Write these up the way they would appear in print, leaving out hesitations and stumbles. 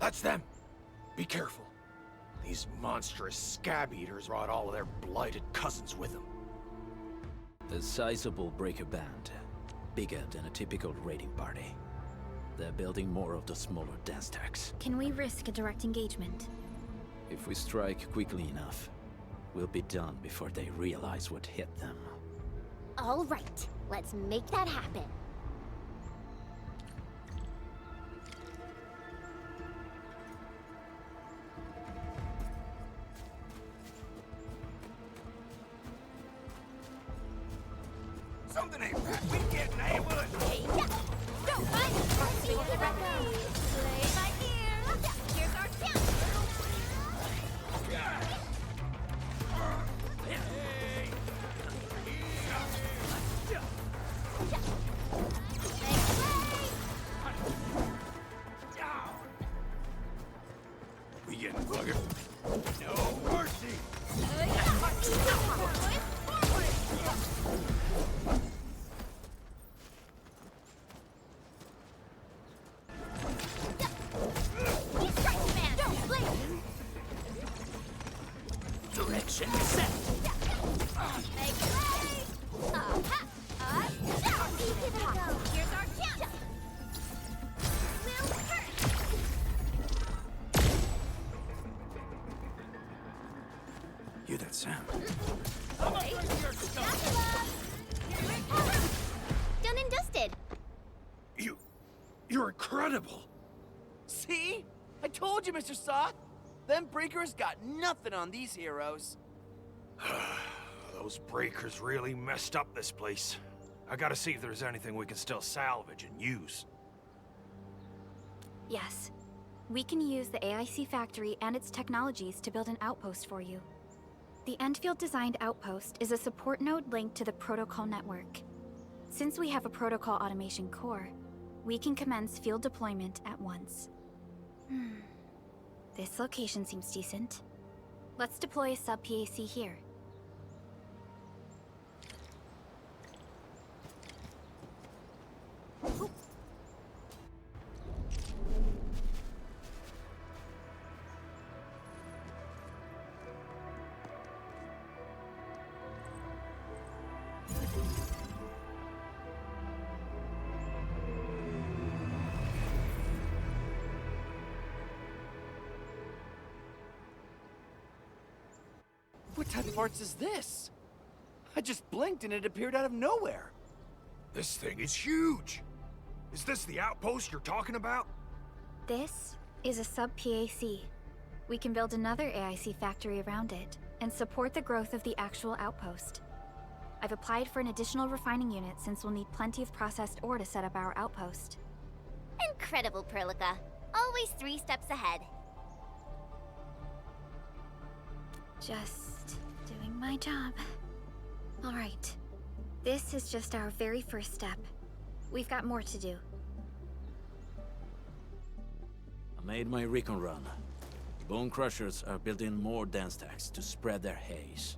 That's them! Be careful. These monstrous scab eaters brought all of their blighted cousins with them. A sizable breaker band, bigger than a typical raiding party. They're building more of the smaller dance tags. Can we risk a direct engagement? If we strike quickly enough, we'll be done before they realize what hit them. All right, let's make that happen. Something ain't right. We getting able to... Hey, yeah. Go, bud. Let's see the record. Play by ear. Here's our chance. We getting buggered. No mercy! Direction set! Here's our chance. Will hurt. Hear that sound? Done and dusted. You're incredible! See? I told you, Mr. Sock! Them breakers got nothing on these heroes. Those breakers really messed up this place. I gotta see if there's anything we can still salvage and use. Yes. We can use the AIC factory and its technologies to build an outpost for you. The Endfield designed outpost is a support node linked to the protocol network. Since we have a protocol automation core, we can commence field deployment at once. This location seems decent. Let's deploy a sub-PAC here. What type of arts is this? I just blinked and it appeared out of nowhere. This thing is huge! Is this the outpost you're talking about? This is a sub-PAC. We can build another AIC factory around it and support the growth of the actual outpost. I've applied for an additional refining unit since we'll need plenty of processed ore to set up our outpost. Incredible, Perlica. Always 3 steps ahead. Just doing my job. All right. This is just our very first step. We've got more to do. I made my recon run. Bone Crushers are building more dance tags to spread their haze.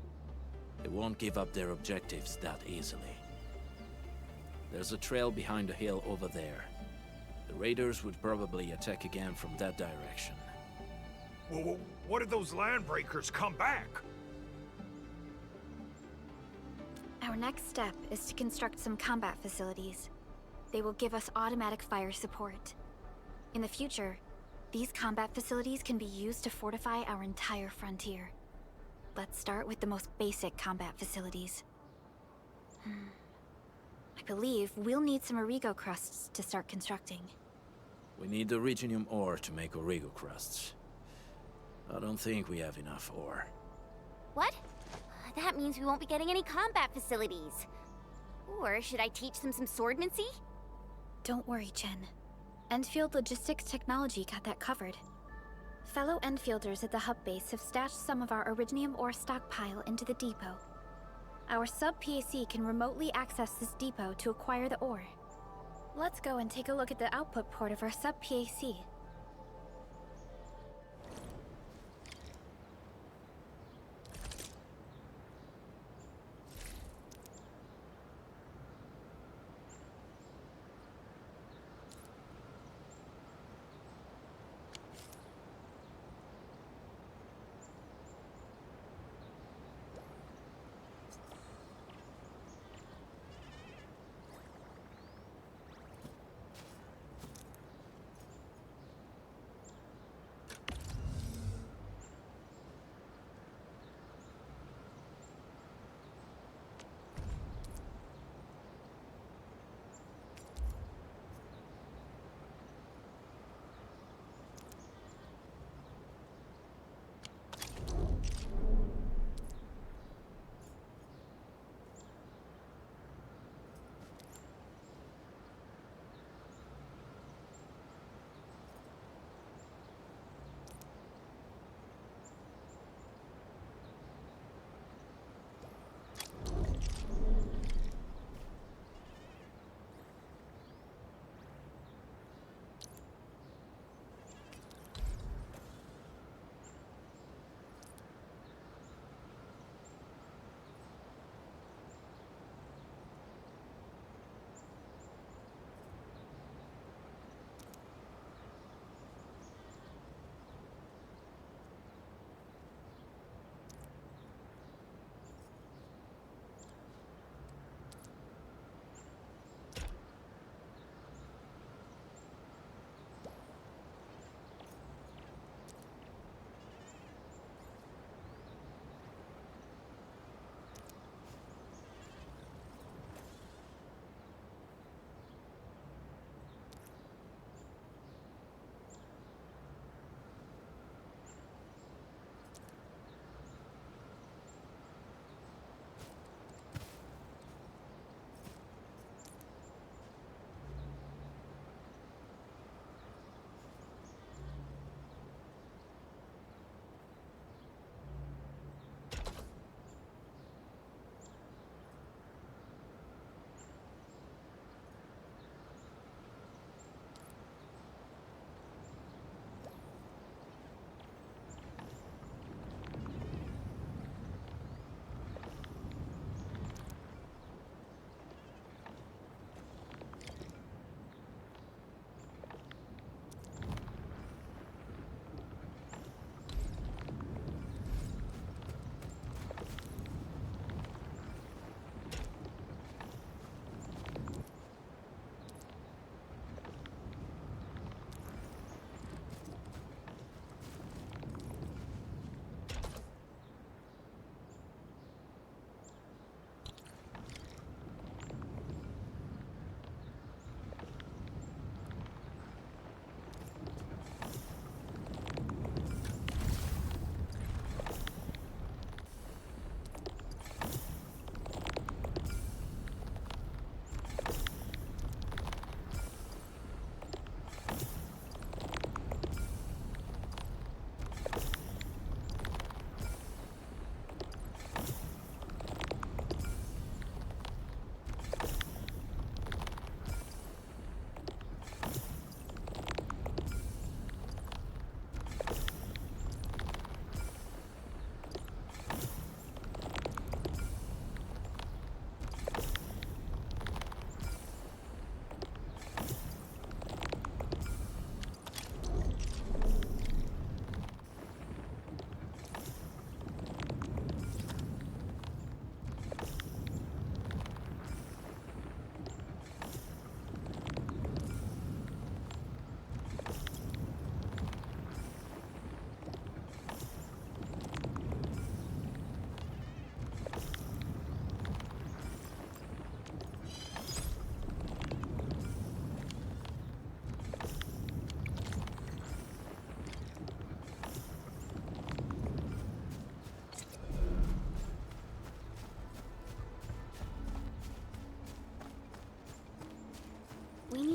They won't give up their objectives that easily. There's a trail behind the hill over there. The raiders would probably attack again from that direction. Well, what if those landbreakers come back? Our next step is to construct some combat facilities. They will give us automatic fire support. In the future, these combat facilities can be used to fortify our entire frontier. Let's start with the most basic combat facilities. I believe we'll need some Origo crusts to start constructing. We need the Originium ore to make Origo crusts. I don't think we have enough ore. What? That means we won't be getting any combat facilities. Or should I teach them some swordmancy? Don't worry, Chen. Endfield Logistics Technology got that covered. Fellow Enfielders at the hub base have stashed some of our Originium ore stockpile into the depot. Our sub-PAC can remotely access this depot to acquire the ore. Let's go and take a look at the output port of our sub-PAC.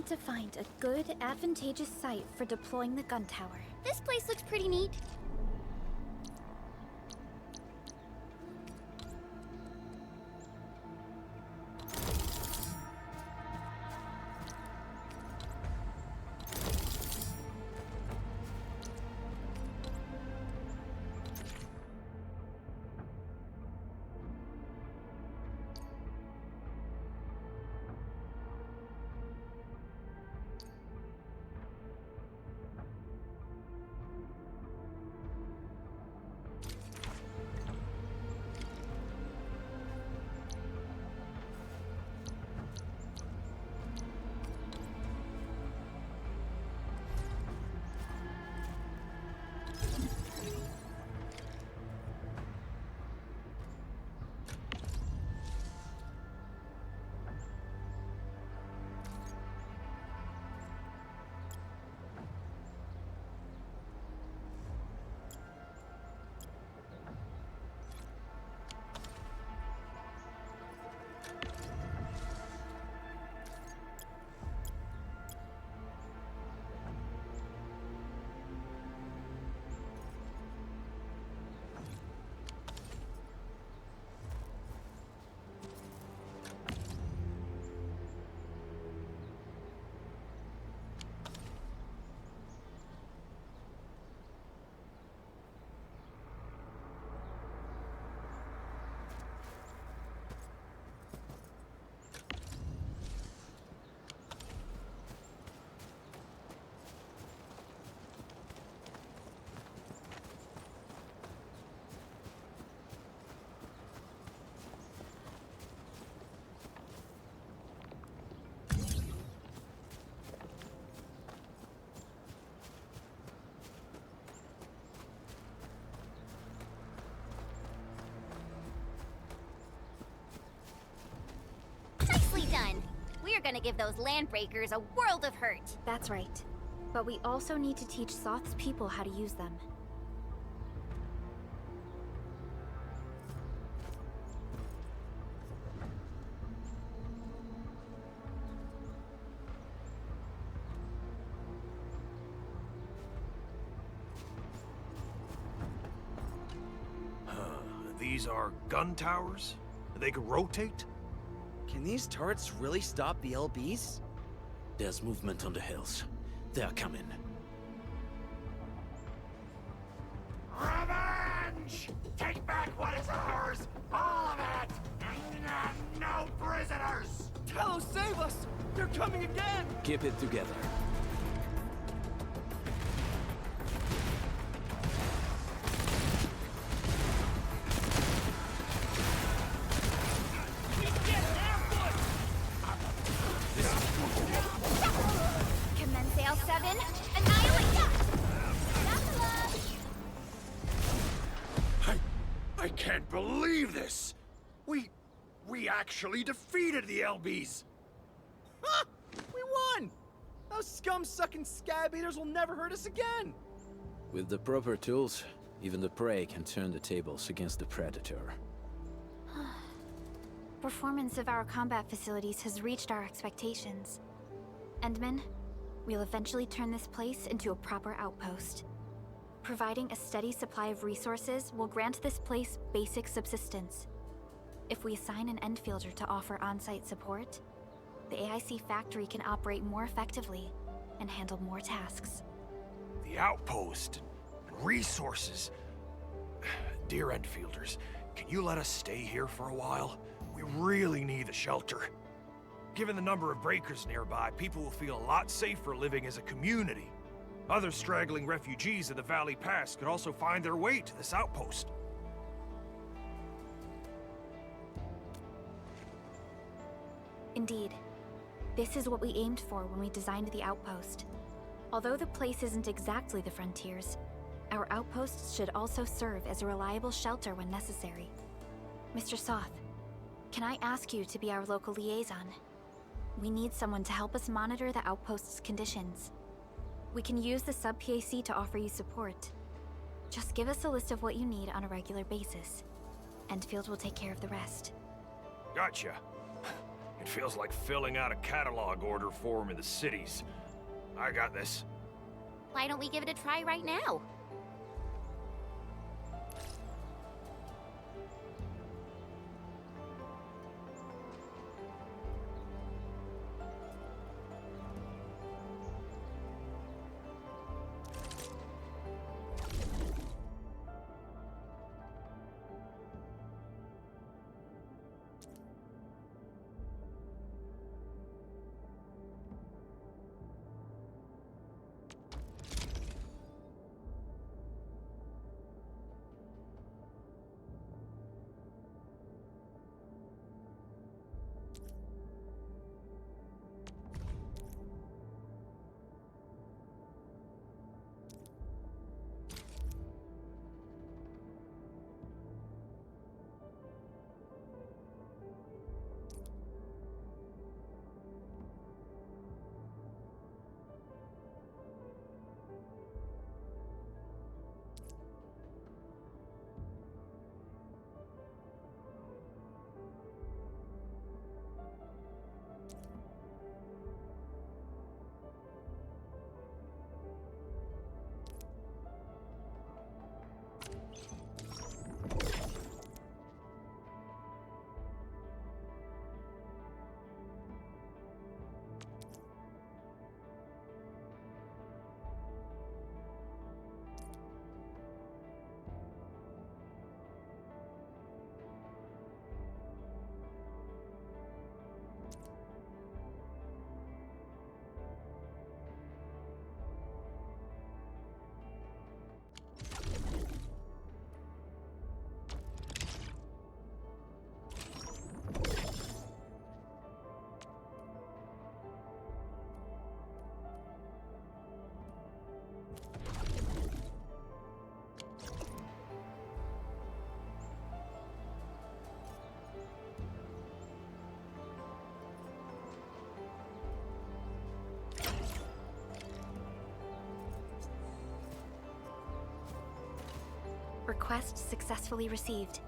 to find a good, advantageous site for deploying the gun tower. This place looks pretty neat. Nicely done. We're gonna give those landbreakers a world of hurt. That's right. But we also need to teach Soth's people how to use them. These are gun towers? They could rotate? Can these turrets really stop the LBs? There's movement on the hills. They are coming. Revenge! Take back what is ours! All of it! And no prisoners! Talos, save us! They're coming again! Keep it together. Commence L7. Annihilate! I can't believe this! We actually defeated the LBs! Ha! We won! Those scum-sucking scab eaters will never hurt us again! With the proper tools, even the prey can turn the tables against the predator. Performance of our combat facilities has reached our expectations. Endman, we'll eventually turn this place into a proper outpost. Providing a steady supply of resources will grant this place basic subsistence. If we assign an Endfielder to offer on-site support, the AIC factory can operate more effectively and handle more tasks. The outpost and resources. Dear Endfielders, can you let us stay here for a while? We really need the shelter. Given the number of breakers nearby, people will feel a lot safer living as a community. Other straggling refugees of the Valley Pass could also find their way to this outpost. Indeed. This is what we aimed for when we designed the outpost. Although the place isn't exactly the frontiers, our outposts should also serve as a reliable shelter when necessary. Mr. Soth, can I ask you to be our local liaison? We need someone to help us monitor the outpost's conditions. We can use the sub-PAC to offer you support. Just give us a list of what you need on a regular basis. Endfield will take care of the rest. Gotcha. It feels like filling out a catalog order form in the cities. I got this. Why don't we give it a try right now? Request successfully received.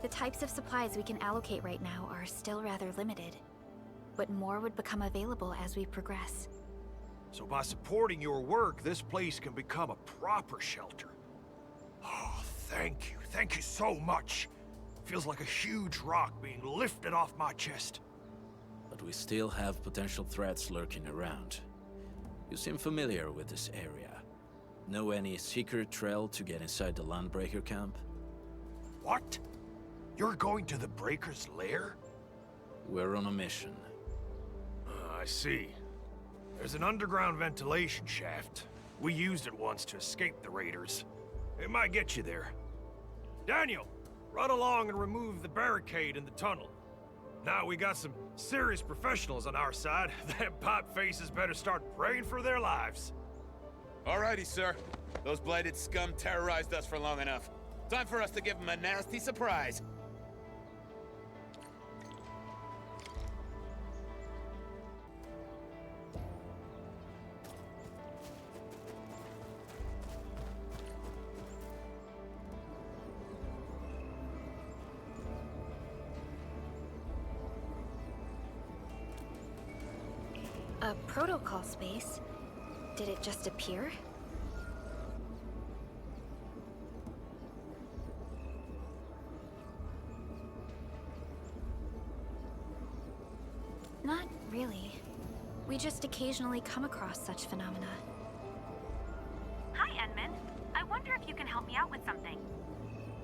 The types of supplies we can allocate right now are still rather limited, but more would become available as we progress. So by supporting your work, this place can become a proper shelter. Oh, thank you. Thank you so much. Feels like a huge rock being lifted off my chest. But we still have potential threats lurking around. You seem familiar with this area. Know any secret trail to get inside the Landbreaker camp? What? You're going to the Breaker's lair? We're on a mission. I see. There's an underground ventilation shaft. We used it once to escape the raiders. It might get you there. Daniel, run along and remove the barricade in the tunnel. Now we got some serious professionals on our side. Them pipe faces better start praying for their lives. Alrighty, sir. Those blighted scum terrorized us for long enough. Time for us to give them a nasty surprise. A protocol space? Did it just appear? Not really. We just occasionally come across such phenomena. Hi, Edmund. I wonder if you can help me out with something.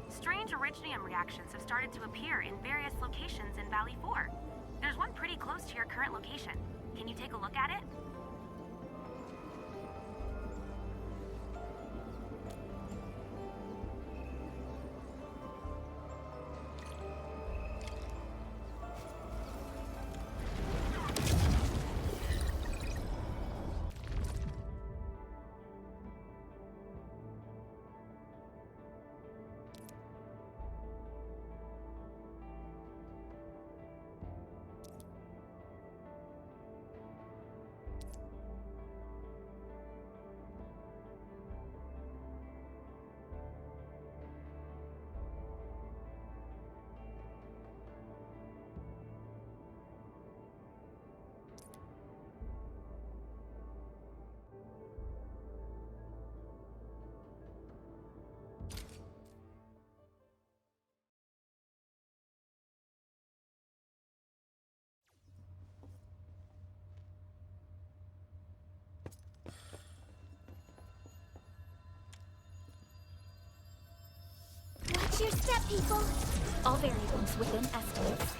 Strange originium reactions have started to appear in various locations in Valley 4. There's one pretty close to your current location. Can you take a look at it? your step, people. All variables within estimates.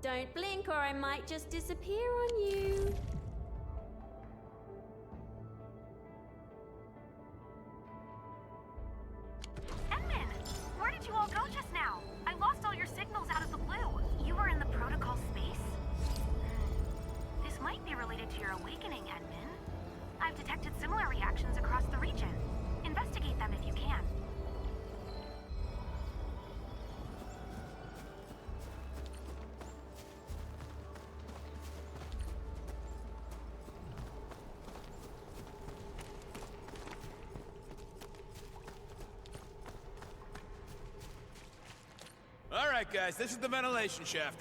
Don't blink or I might just disappear on you. Edmund! Where did you all go just now? I lost all your signals out of the blue. You were in the protocol space? This might be related to your awakening, Edmund. I've detected similar reactions across the region. Investigate them if you can. Alright guys, this is the ventilation shaft.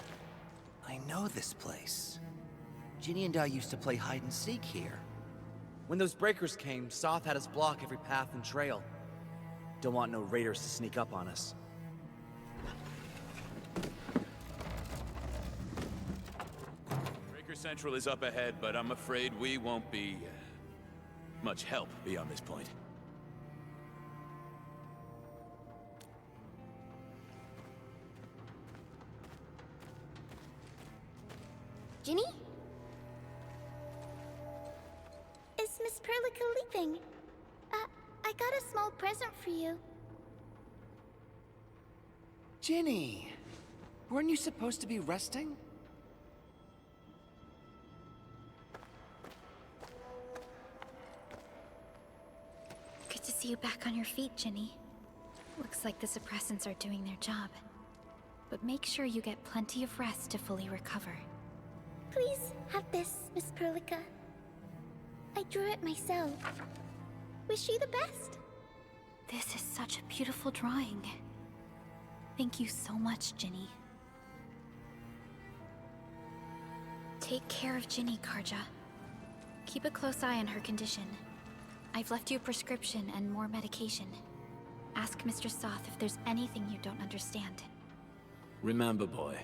I know this place. Ginny and I used to play hide and seek here. When those breakers came, Soth had us block every path and trail. Don't want no raiders to sneak up on us. Breaker Central is up ahead, but I'm afraid we won't be much help beyond this point. Ginny? Is Miss Perlica leaving? I got a small present for you. Ginny! Weren't you supposed to be resting? Good to see you back on your feet, Ginny. Looks like the suppressants are doing their job. But make sure you get plenty of rest to fully recover. Please have this, Miss Perlica. I drew it myself. Wish you the best. This is such a beautiful drawing. Thank you so much, Ginny. Take care of Ginny, Karja. Keep a close eye on her condition. I've left you a prescription and more medication. Ask Mr. Soth if there's anything you don't understand. Remember, boy,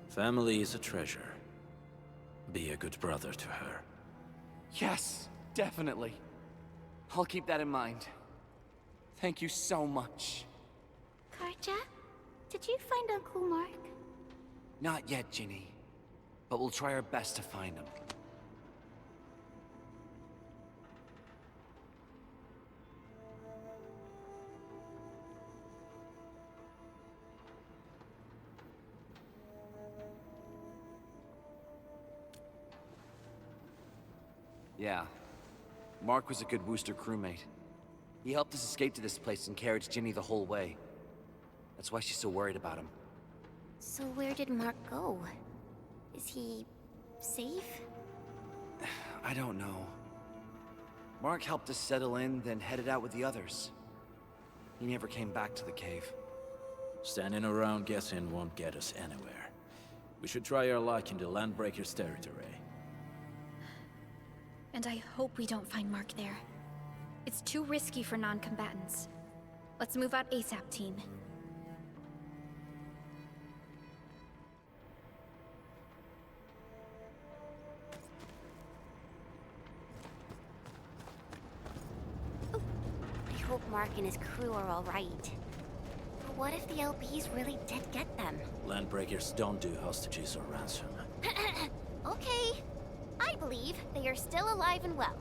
family is a treasure. Be a good brother to her. Yes, definitely. I'll keep that in mind. Thank you so much. Karja, did you find Uncle Mark? Not yet, Ginny. But we'll try our best to find him. Yeah. Mark was a good Wooster crewmate. He helped us escape to this place and carried Ginny the whole way. That's why she's so worried about him. So where did Mark go? Is he safe? I don't know. Mark helped us settle in, then headed out with the others. He never came back to the cave. Standing around guessing won't get us anywhere. We should try our luck in the Landbreakers' territory. And I hope we don't find Mark there. It's too risky for non-combatants. Let's move out ASAP, team. I hope Mark and his crew are all right. But what if the LBs really did get them? Landbreakers don't do hostages or ransom. Okay. I believe they are still alive and well.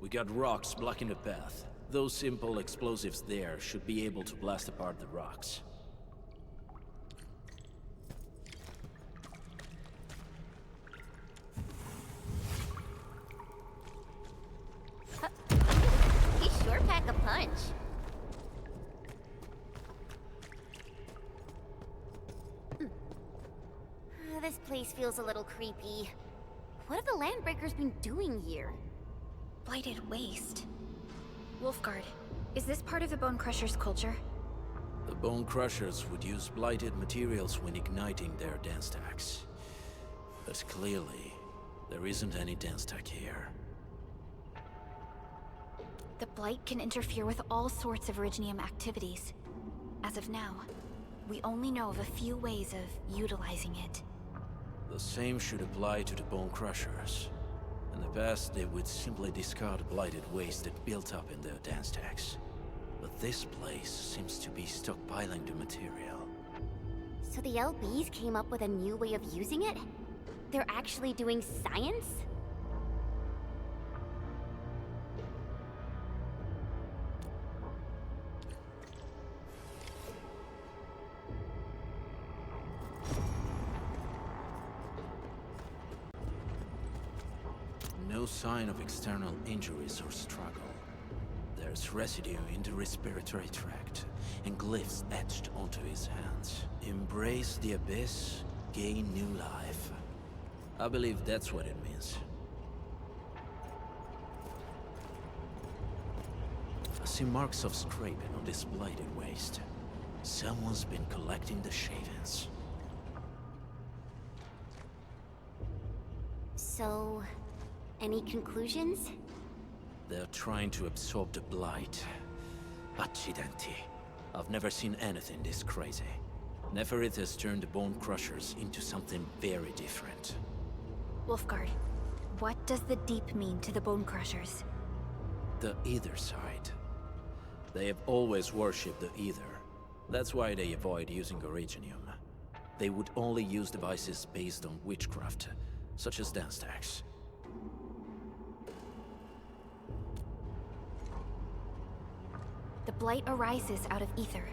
We got rocks blocking the path. Those simple explosives there should be able to blast apart the rocks. He sure pack a punch. This place feels a little creepy. What have the Landbreakers been doing here? Blighted waste. Wulfgard, is this part of the Bone Crusher's culture? The Bone Crushers would use blighted materials when igniting their dance stacks. But clearly, there isn't any dance stack here. The Blight can interfere with all sorts of Originium activities. As of now, we only know of a few ways of utilizing it. The same should apply to the Bone Crushers. In the past, they would simply discard blighted waste that built up in their dance stacks. But this place seems to be stockpiling the material. So the LBs came up with a new way of using it? They're actually doing science? No sign of external injuries or struggle. There's residue in the respiratory tract, and glyphs etched onto his hands. Embrace the abyss, gain new life. I believe that's what it means. I see marks of scraping on this blighted waste. Someone's been collecting the shavings. So, any conclusions? They're trying to absorb the blight. Accidenti. I've never seen anything this crazy. Neferith has turned the Bone Crushers into something very different. Wulfgard, what does the Deep mean to the Bone Crushers? The Ether side. They have always worshipped the Ether. That's why they avoid using Originium. They would only use devices based on witchcraft, such as dance stacks. The Blight arises out of Ether.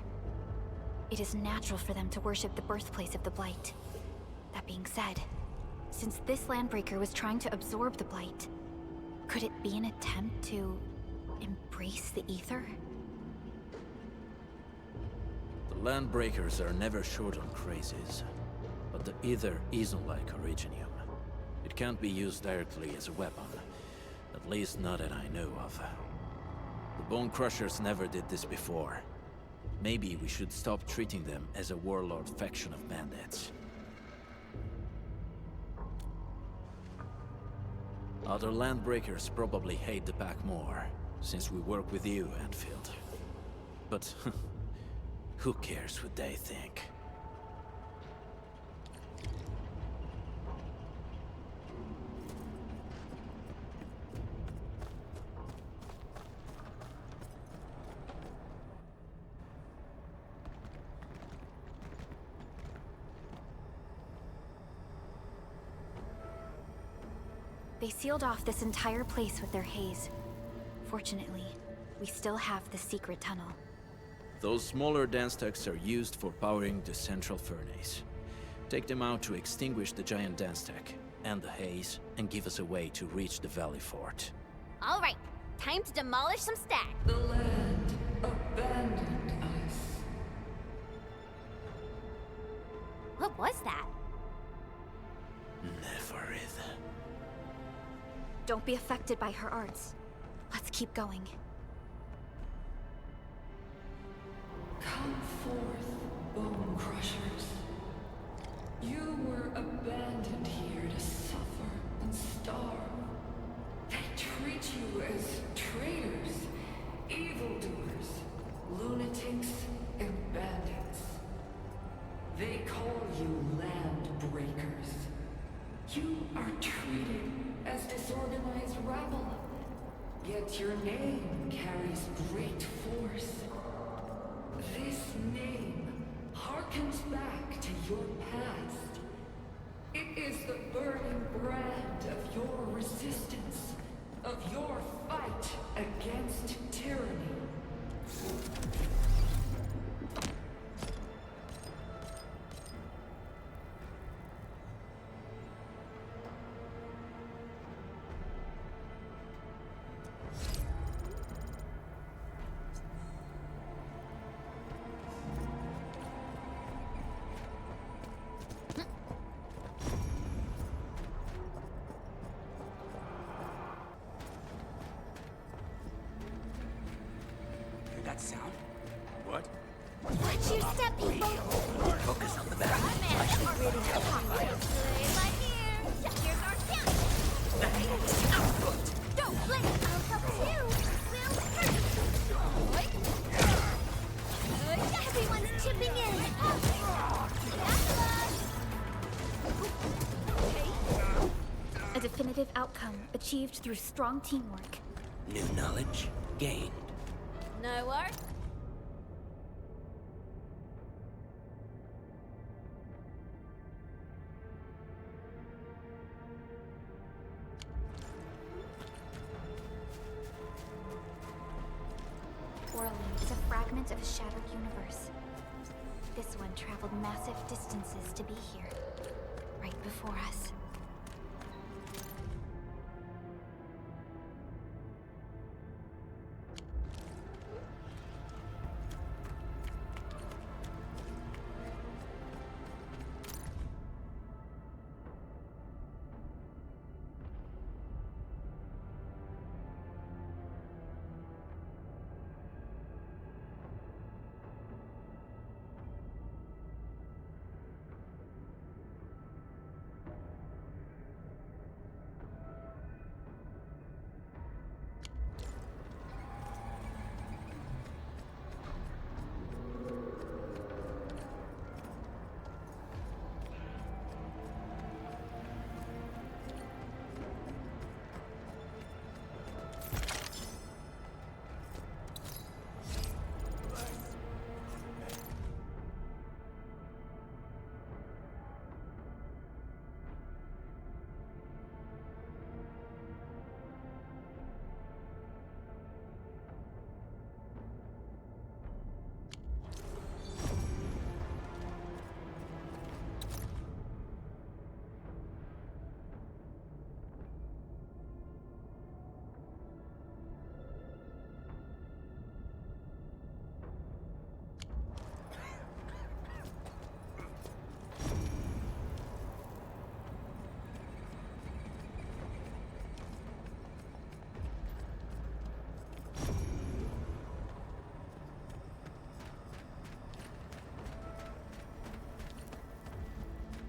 It is natural for them to worship the birthplace of the Blight. That being said, since this Landbreaker was trying to absorb the Blight, could it be an attempt to embrace the Ether? The Landbreakers are never short on crazes, but the Ether isn't like Originium. It can't be used directly as a weapon, at least not that I know of. The Bone Crushers never did this before. Maybe we should stop treating them as a warlord faction of bandits. Other Landbreakers probably hate the pack more, since we work with you, Endfield. But who cares what they think? They sealed off this entire place with their haze. Fortunately, we still have the secret tunnel. Those smaller dance stacks are used for powering the central furnace. Take them out to extinguish the giant dance stack and the haze, and give us a way to reach the Valley Fort. All right, time to demolish some stacks. The land abandoned us. What was that? Neferith. Don't be affected by her arts. Let's keep going. Come forth, bone crushers. You were abandoned here to suffer and starve. They treat you as traitors, evildoers, lunatics, and bandits. They call you land breakers. You are treated as disorganized rabble, yet your name carries great force. This name harkens back to your past. It is the burning brand of your resistance, of your fight against tyranny. That sound? What? Watch your step, people! Focus on the back. I should really have play my ear! Here's our chance! Don't blink! I'll help too! Will hurt! Everyone's chipping in! A definitive outcome achieved through strong teamwork. New knowledge gained. No work? Whirling is a fragment of a shattered universe. This one traveled massive distances to be here, right before us.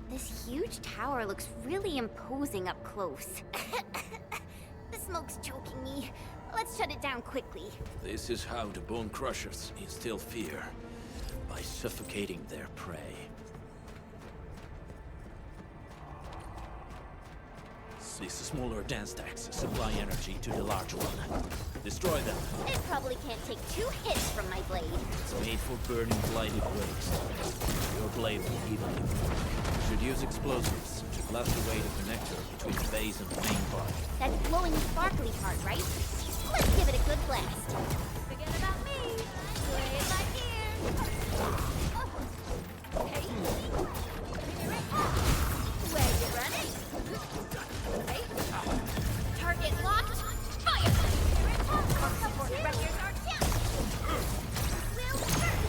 This huge tower looks really imposing up close. The smoke's choking me. Let's shut it down quickly. This is how the Bone Crushers instill fear, by suffocating their prey. These smaller dance stacks supply energy to the large one. Destroy them. It probably can't take 2 hits from my blade. It's made for burning blighted waste. Your blade will evenly burn. Should use explosives to blast away the connector between the base and the main part. That glowing sparkly part, right? Let's give it a good blast. Forget about me. Play it by ear. Hey. Where you running? Hey. Target locked. Fire! Support wreckers are down. Will hurt.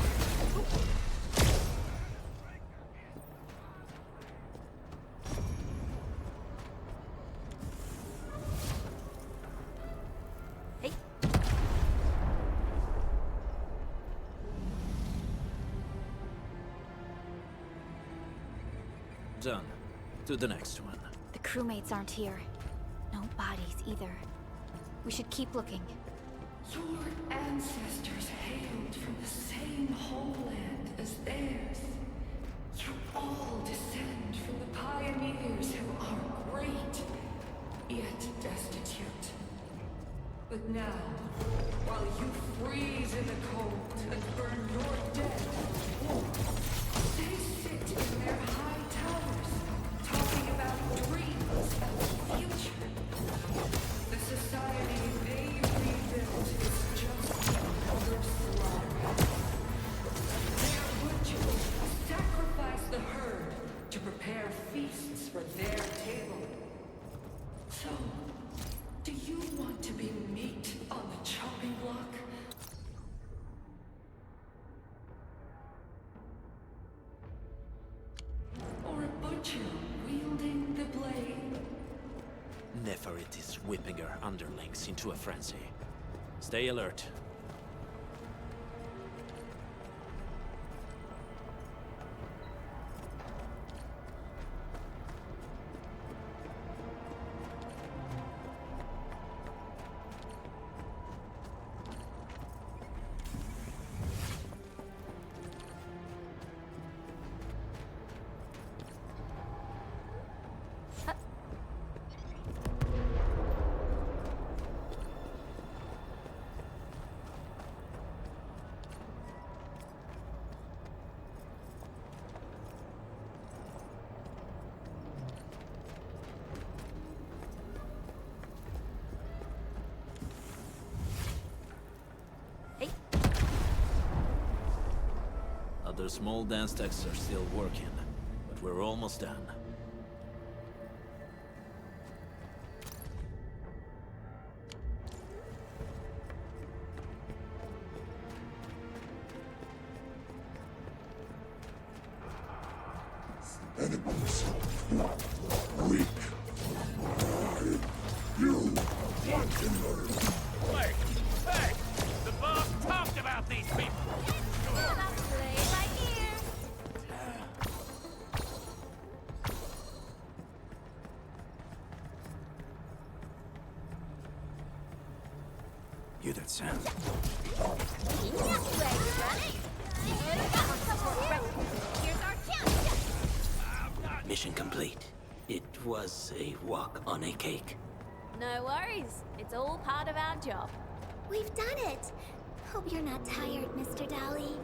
done. To the next one. The crewmates aren't here. No bodies either. We should keep looking. Your ancestors hailed from the same homeland as theirs. You all descend from the pioneers who are great, yet destitute. But now, while you freeze in the cold and burn your dead warm, they sit in their high towers, talking about dreams of the future. The society they rebuilt is just another slaughter. Their butchers sacrifice the herd to prepare feasts for their table. So, do you want to be meat on the chopping block? Or a butcher wielding the blade? Neferit is whipping her underlings into a frenzy. Stay alert. Other small dance techs are still working, but we're almost done. Enemies, weak. You want to learn. Hey! Hey! The boss talked about these people! Hear that sound? Mission complete. It was a walk on a cake. No worries. It's all part of our job. We've done it! Hope you're not tired, Mr. Dolly.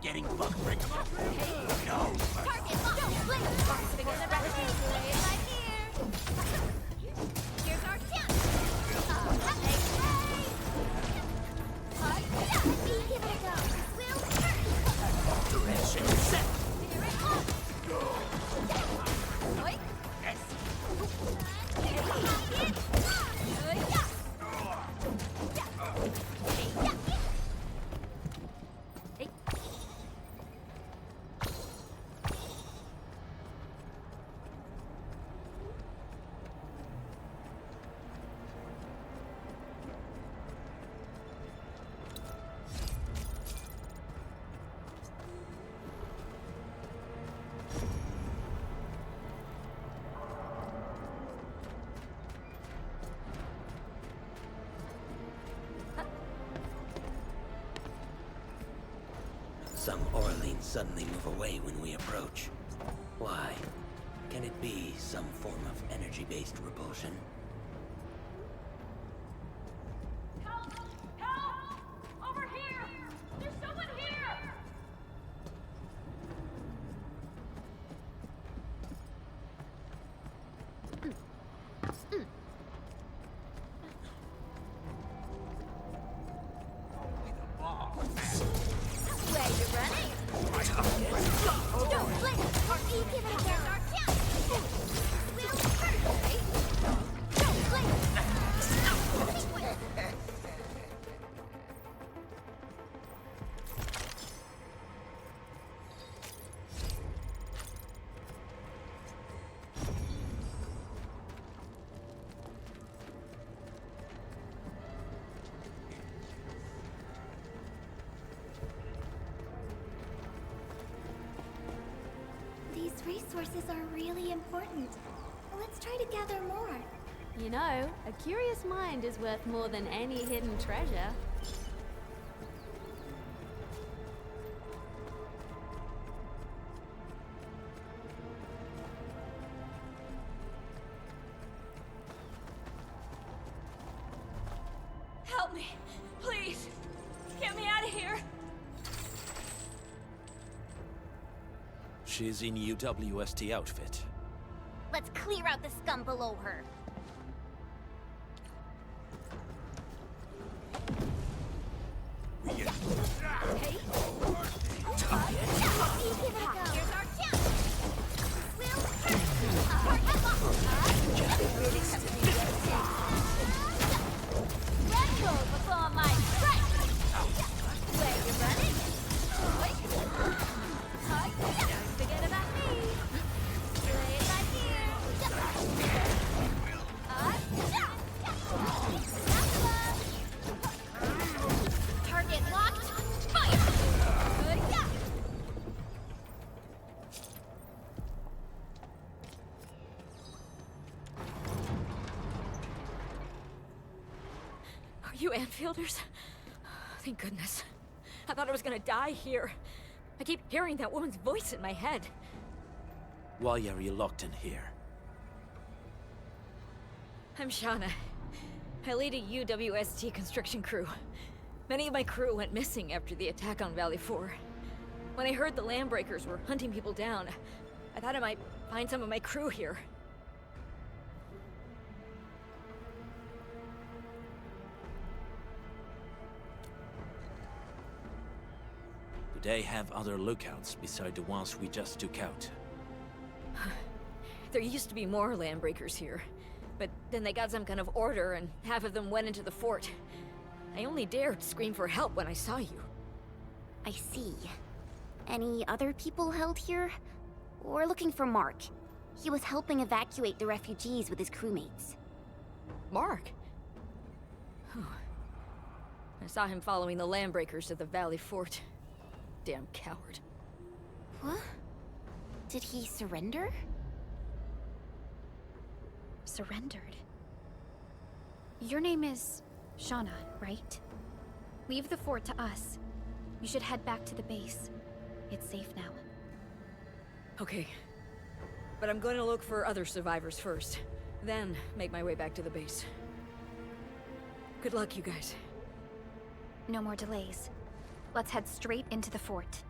Getting fucked. Bring him up. No! Target locked! Don't blink! Box figures are ready. Lay it right here. Here's our chance! Give it a go! We'll hurt! Direction set. Here it comes! Oi! Yes. Some Orleans suddenly move away when we approach. Why? Can it be some form of energy-based repulsion? Help! Help! Over here! There's someone here! Where you running? Don't blink! Or give it a go! resources are really important. Let's try to gather more. You know, a curious mind is worth more than any hidden treasure. Help me, please. Get me out of here. She's in UWST outfit. Let's clear out the scum below her. Hey. Give it a go. Here's our chance. We'll let go before my strike. Where you running? Don't forget about me. Play it right here. Target locked. Fire. Good. Yeah. Are you Anfielders? Thank goodness. I thought I was gonna die here. I keep hearing that woman's voice in my head. Why are you locked in here? I'm Shauna. I lead a UWST construction crew. Many of my crew went missing after the attack on Valley 4. When I heard the Landbreakers were hunting people down, I thought I might find some of my crew here. Do they have other lookouts beside the ones we just took out? There used to be more Landbreakers here, but then they got some kind of order and half of them went into the fort. I only dared scream for help when I saw you. I see. Any other people held here? We're looking for Mark. He was helping evacuate the refugees with his crewmates. Mark? I saw him following the Landbreakers to the Valley Fort. Damn coward. What? Did he surrender? Surrendered. Your name is Shauna, right? Leave the fort to us. You should head back to the base. It's safe now. Okay. But I'm going to look for other survivors first. Then make my way back to the base. Good luck, you guys. No more delays. Let's head straight into the fort.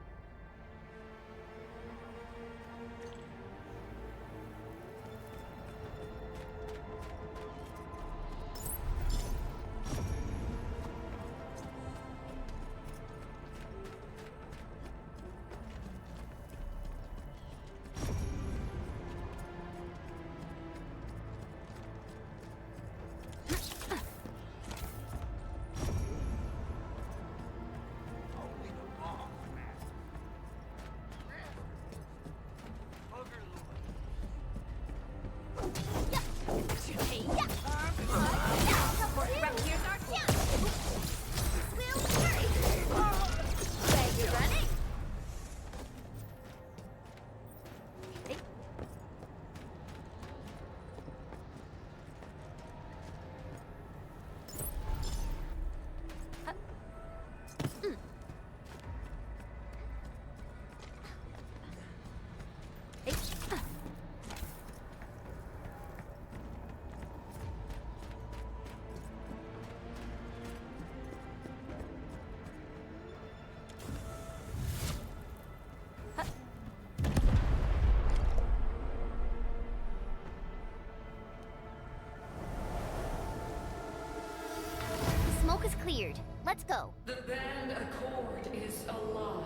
Smoke is cleared. Let's go. The band accord is a lie.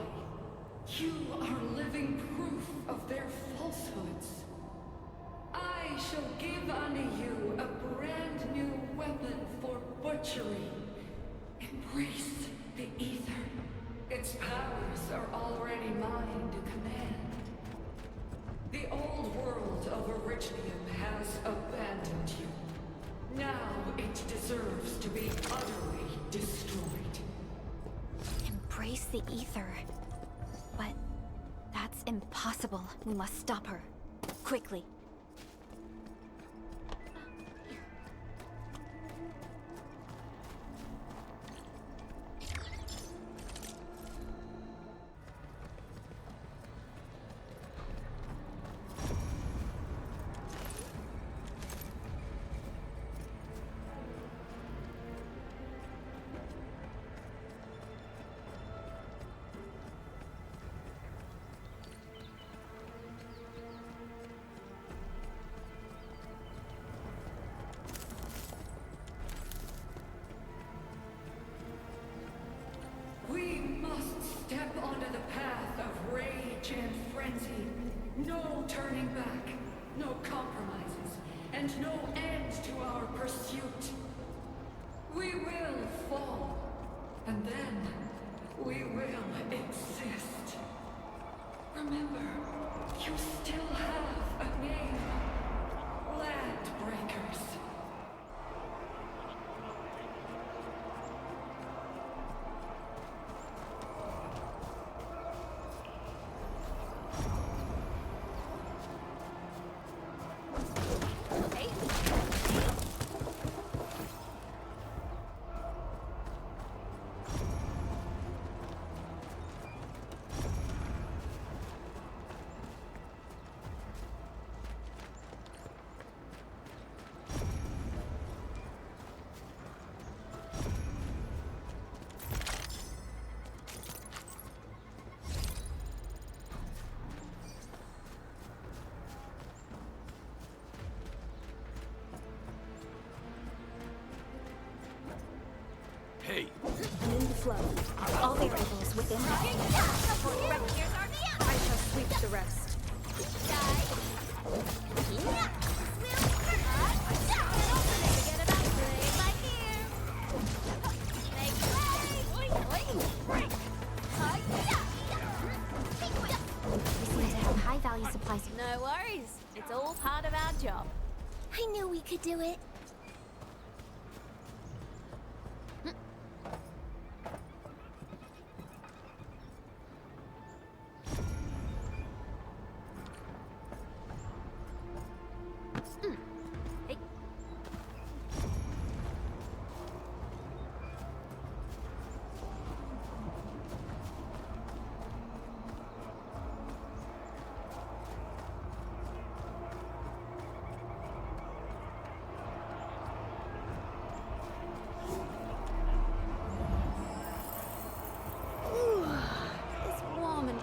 You are living proof of their falsehoods. I shall give unto you a brand new weapon for butchery. Embrace the ether. Its powers are already mine to command. The old world of Originium has abandoned you. Now it deserves to be utterly destroyed. Embrace the ether. But That's impossible. We must stop her. Quickly. We must step onto the path of rage and frenzy. No turning back, no compromises, and no end to our pursuit. We will fall, and then we will exist. Remember, you still have a name. Landbreakers. Hey, I'm in the flow. All variables within the I shall sweep the rest. We seem to have high-value supplies. No worries. It's all part of our job. I knew we could do it. It's warm and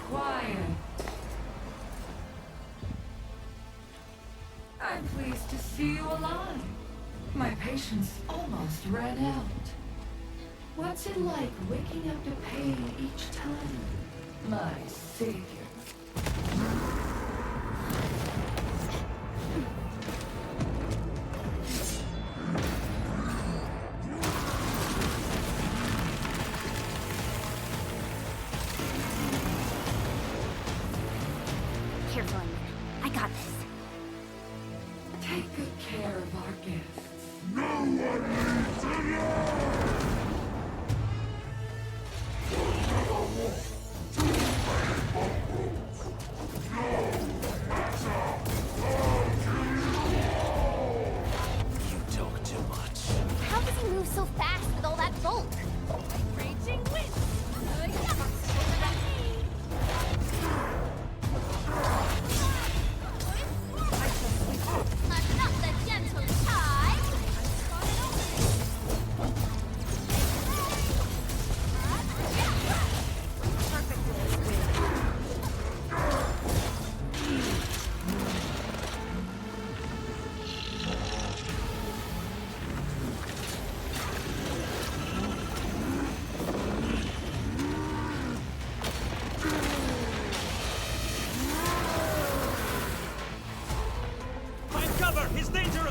Quiet. I'm pleased to see you alive. My patience almost ran out. What's it like waking up to pain each time? My savior. Careful, Inman. I got this. Take good care of our guests. No one needs alone! You talk too much. How does he move so fast with all that bulk? raging wind. Not the gentle tide.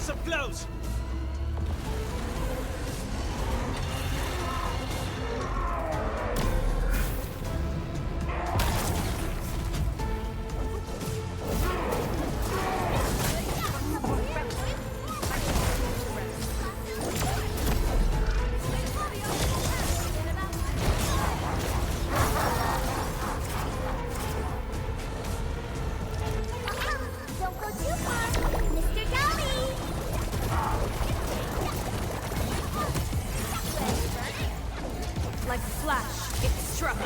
us up close! Don't go too far, Mr. Dolly! Like a flash, it struck.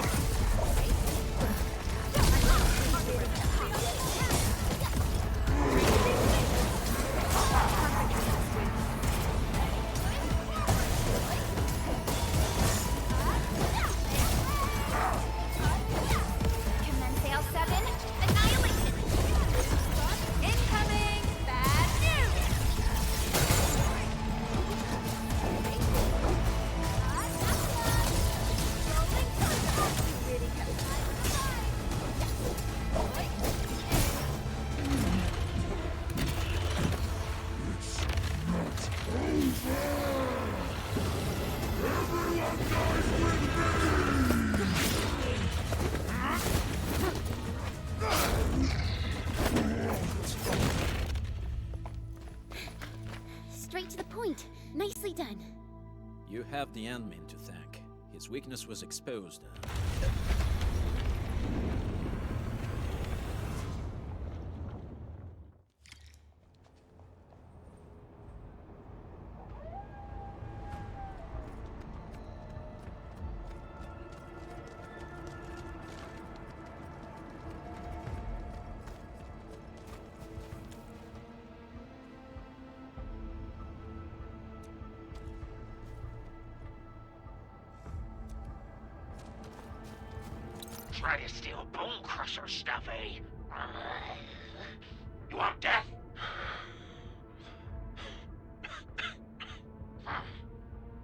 Commence Sail 7, Annihilation! Incoming! Bad news! Straight to the point. Nicely done. You have the Endmin to thank. His weakness was exposed. Try to steal Bone Crusher stuff, eh? You want death?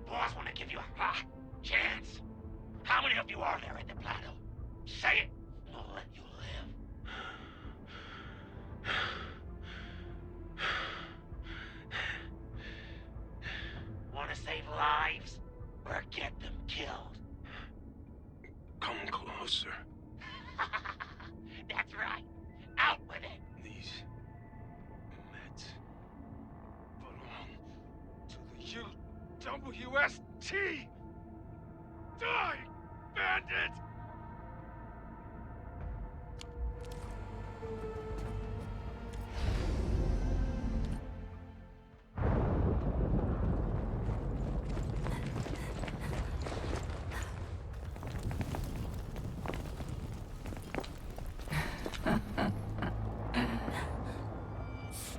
Boss want to give you a chance. How many of you are there at the plateau? Say it, and I'll let you live. Want to save lives, or get them killed? Come closer. That's right. Out with it. These meds belong to the UWST. Die, bandit!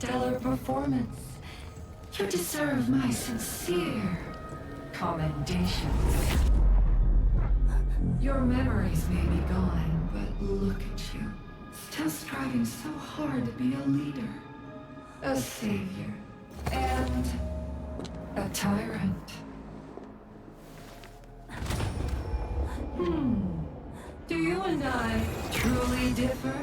Stellar performance. You deserve my sincere commendations. Your memories may be gone, but look at you. Still striving so hard to be a leader, a savior, and a tyrant. Do you and I truly differ?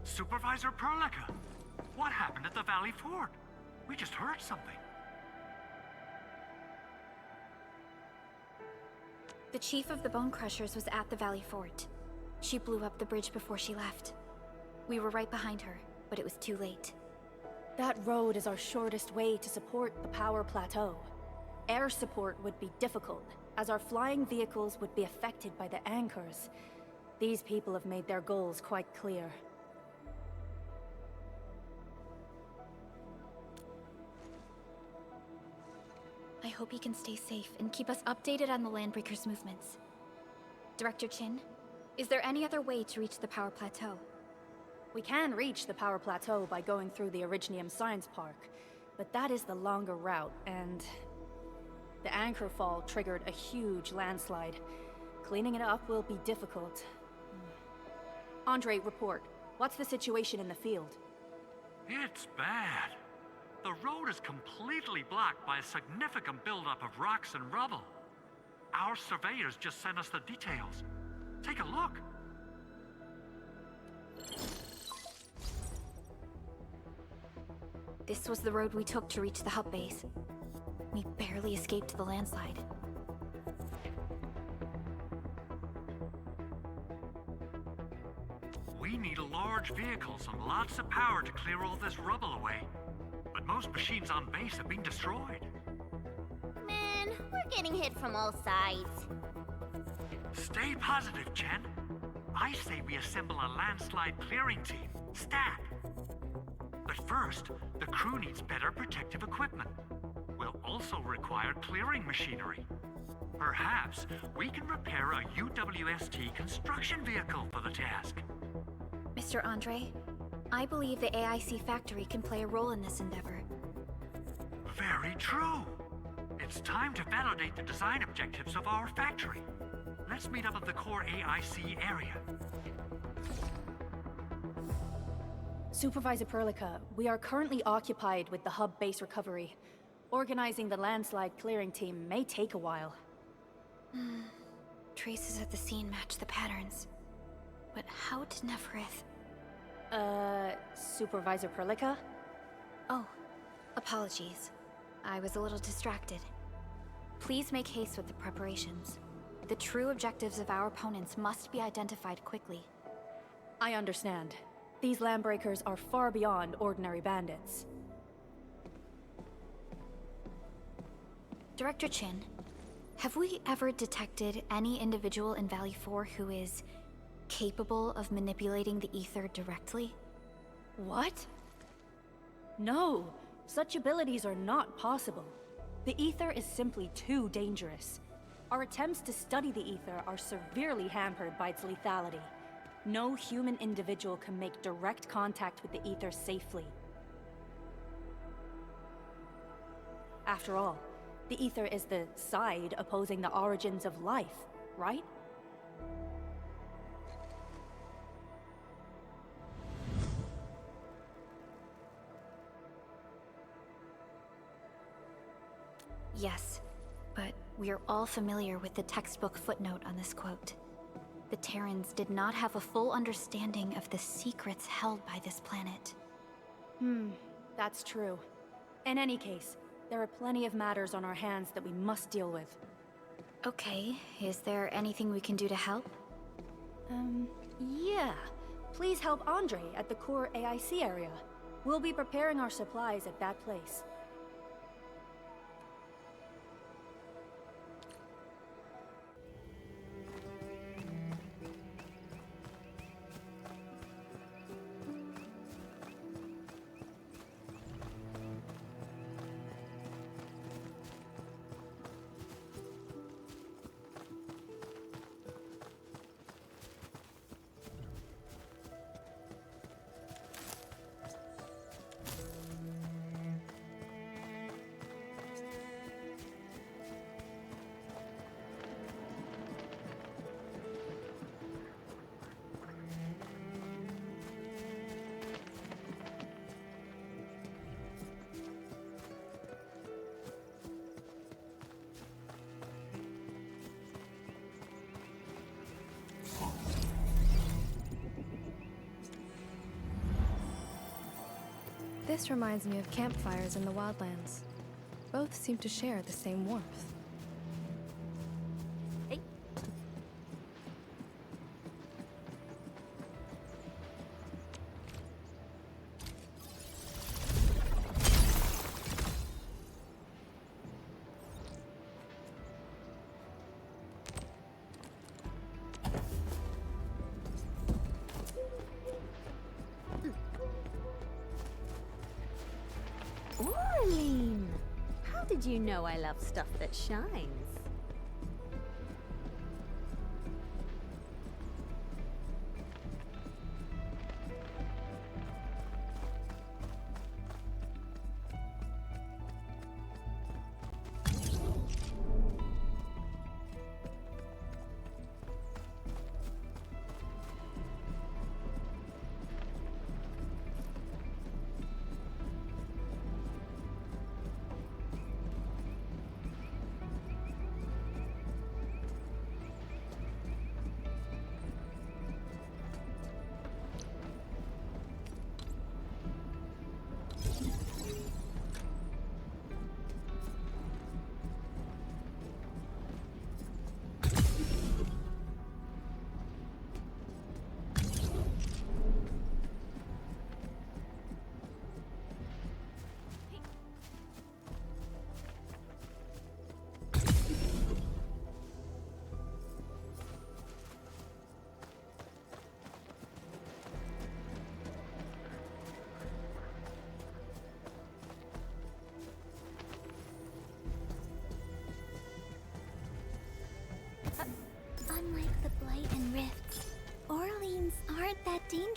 Supervisor Perlica, what happened at the Valley Fort? We just heard something. The chief of the Bone Crushers was at the Valley Fort. She blew up the bridge before she left. We were right behind her, but it was too late. That road is our shortest way to support the power plateau. Air support would be difficult, as our flying vehicles would be affected by the anchors. These people have made their goals quite clear. I hope he can stay safe and keep us updated on the Landbreakers' movements. Director Chin, is there any other way to reach the power plateau? We can reach the power plateau by going through the Originium Science Park, but that is the longer route, and the anchor fall triggered a huge landslide. Cleaning it up will be difficult. Andre, report. What's the situation in the field? It's bad. The road is completely blocked by a significant buildup of rocks and rubble. Our surveyors just sent us the details. Take a look. This was the road we took to reach the hub base. We barely escaped the landslide. We need large vehicles and lots of power to clear all this rubble away. But most machines on base have been destroyed. Man, we're getting hit from all sides. Stay positive, Chen. I say we assemble a landslide clearing team, stat. But first, the crew needs better protective equipment. We'll also require clearing machinery. Perhaps we can repair a UWST construction vehicle for the task. Mr. Andre, I believe the AIC factory can play a role in this endeavor. Very true. It's time to validate the design objectives of our factory. Let's meet up at the core AIC area. Supervisor Perlica, we are currently occupied with the hub base recovery. Organizing the landslide clearing team may take a while. Traces at the scene match the patterns. But how did Neferith... Supervisor Perlica? Oh, apologies. I was a little distracted. Please make haste with the preparations. The true objectives of our opponents must be identified quickly. I understand. These landbreakers are far beyond ordinary bandits. Director Chin, have we ever detected any individual in Valley 4 who is capable of manipulating the ether directly? What? No, such abilities are not possible. The ether is simply too dangerous. Our attempts to study the ether are severely hampered by its lethality. No human individual can make direct contact with the ether safely. After all, the ether is the side opposing the origins of life, right? Yes, but we are all familiar with the textbook footnote on this quote. The Terrans did not have a full understanding of the secrets held by this planet. That's true. In any case, there are plenty of matters on our hands that we must deal with. Okay, is there anything we can do to help? Yeah. Please help Andre at the core AIC area. We'll be preparing our supplies at that place. This reminds me of campfires in the wildlands. Both seem to share the same warmth. Hey. Orlean! How did you know I love stuff that shines?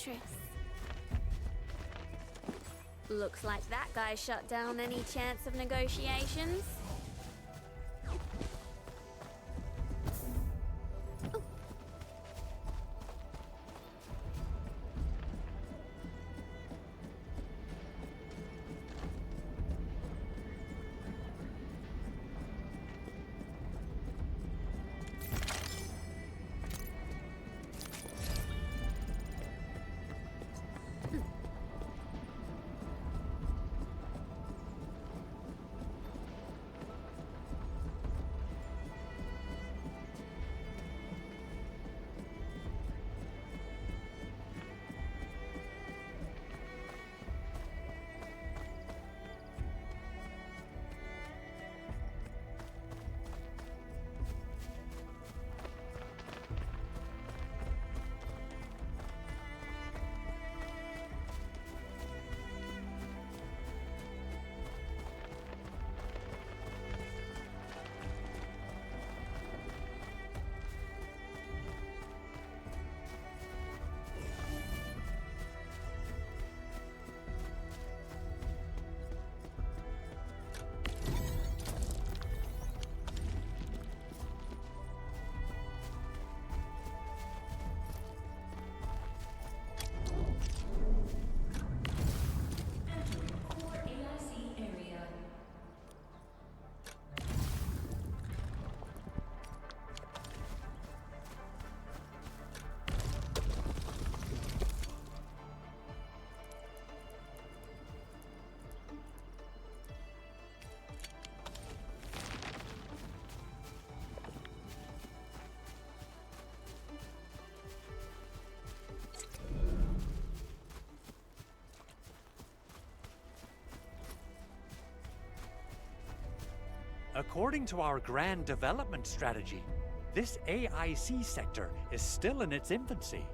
Huntress. Looks like that guy shut down any chance of negotiations. According to our grand development strategy, this AIC sector is still in its infancy.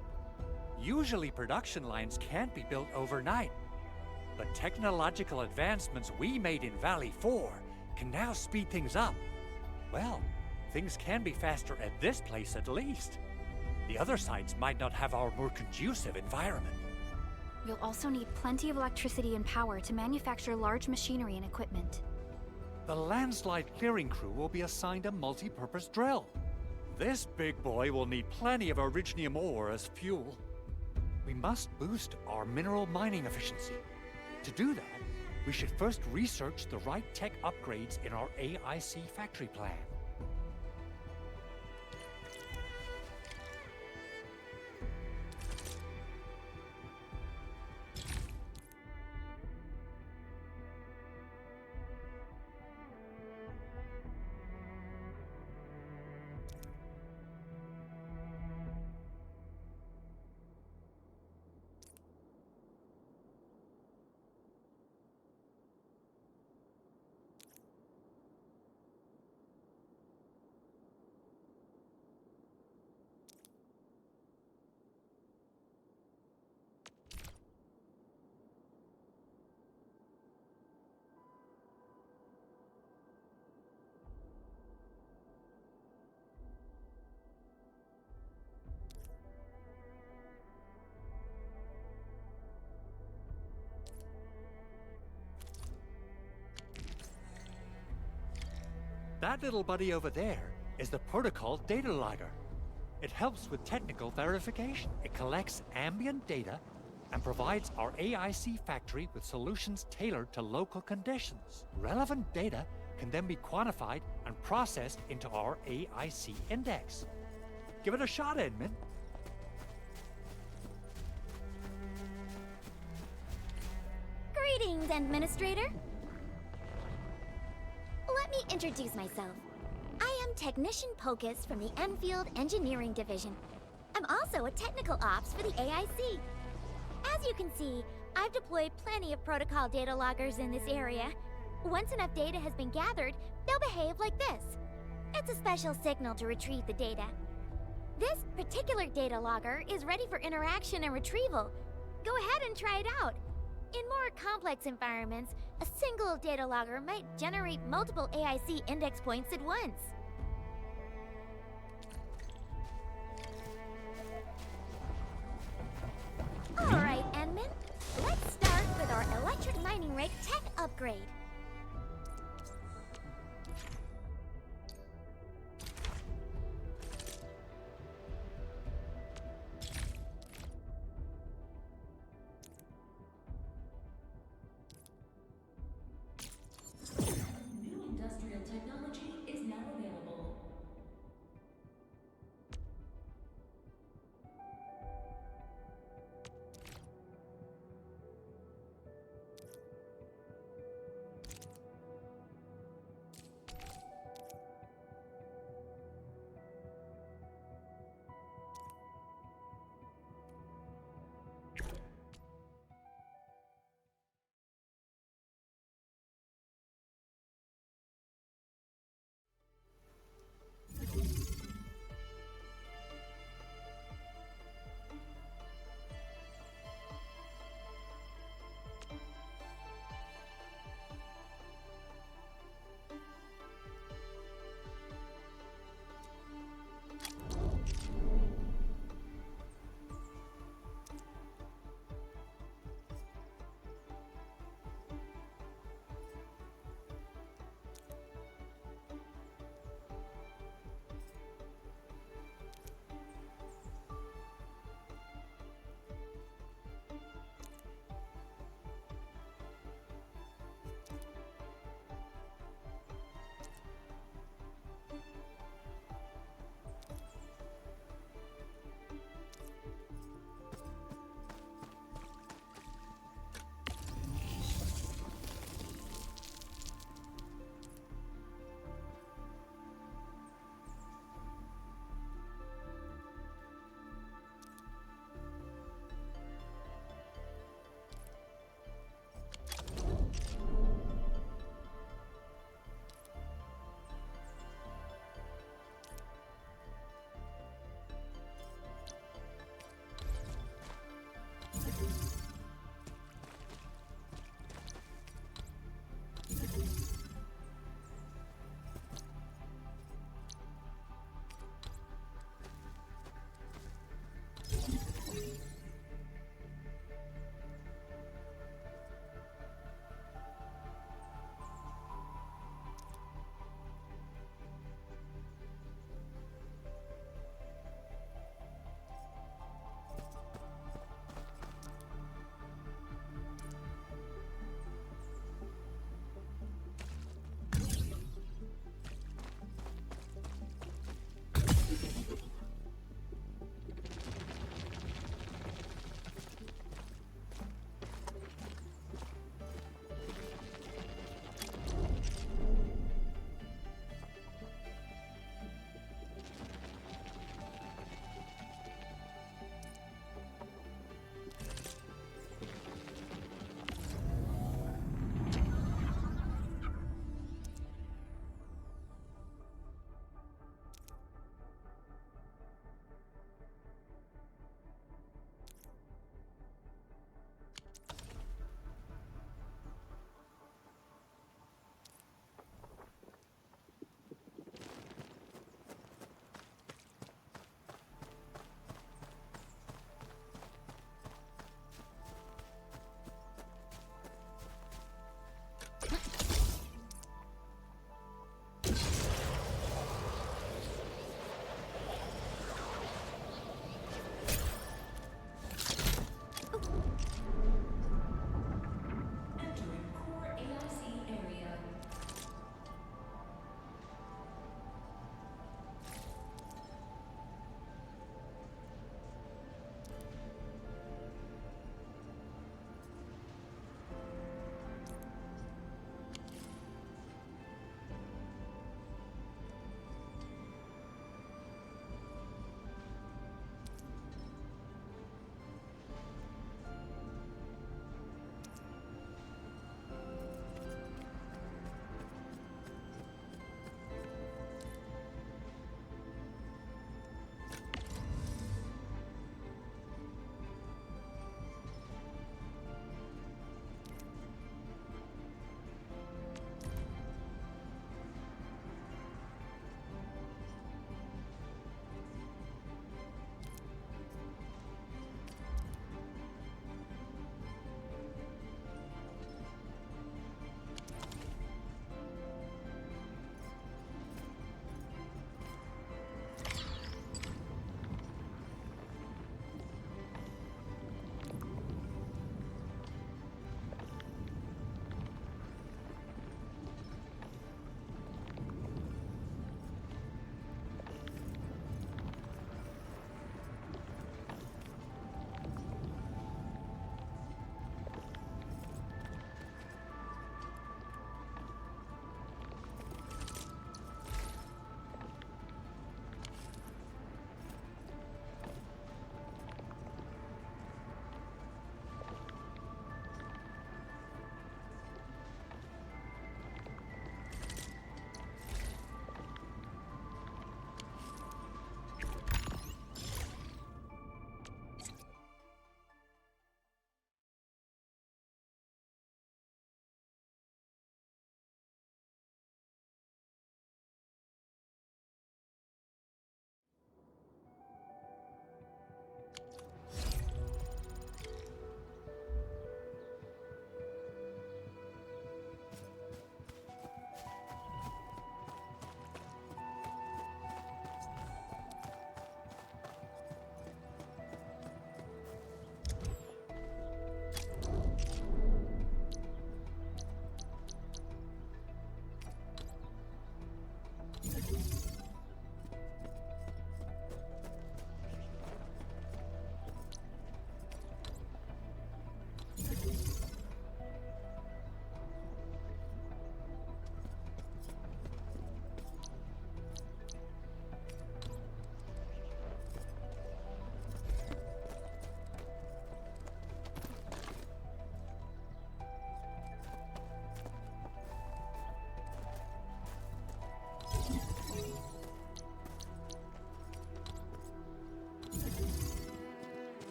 Usually production lines can't be built overnight, but technological advancements we made in Valley 4 can now speed things up. Well, things can be faster at this place at least. The other sites might not have our more conducive environment. We'll also need plenty of electricity and power to manufacture large machinery and equipment. The landslide clearing crew will be assigned a multi-purpose drill. This big boy will need plenty of Originium ore as fuel. We must boost our mineral mining efficiency. To do that, we should first research the right tech upgrades in our AIC factory plan. That little buddy over there is the protocol data logger. It helps with technical verification. It collects ambient data and provides our AIC factory with solutions tailored to local conditions. Relevant data can then be quantified and processed into our AIC index. Give it a shot, Edmund. Greetings, Administrator. Let me introduce myself. I am Technician Pocus from the Endfield Engineering Division. I'm also a technical ops for the AIC. As you can see, I've deployed plenty of protocol data loggers in this area. Once enough data has been gathered, they'll behave like this. It's a special signal to retrieve the data. This particular data logger is ready for interaction and retrieval. Go ahead and try it out. In more complex environments, a single data logger might generate multiple AIC index points at once. like tech upgrade. New industrial technology is now available.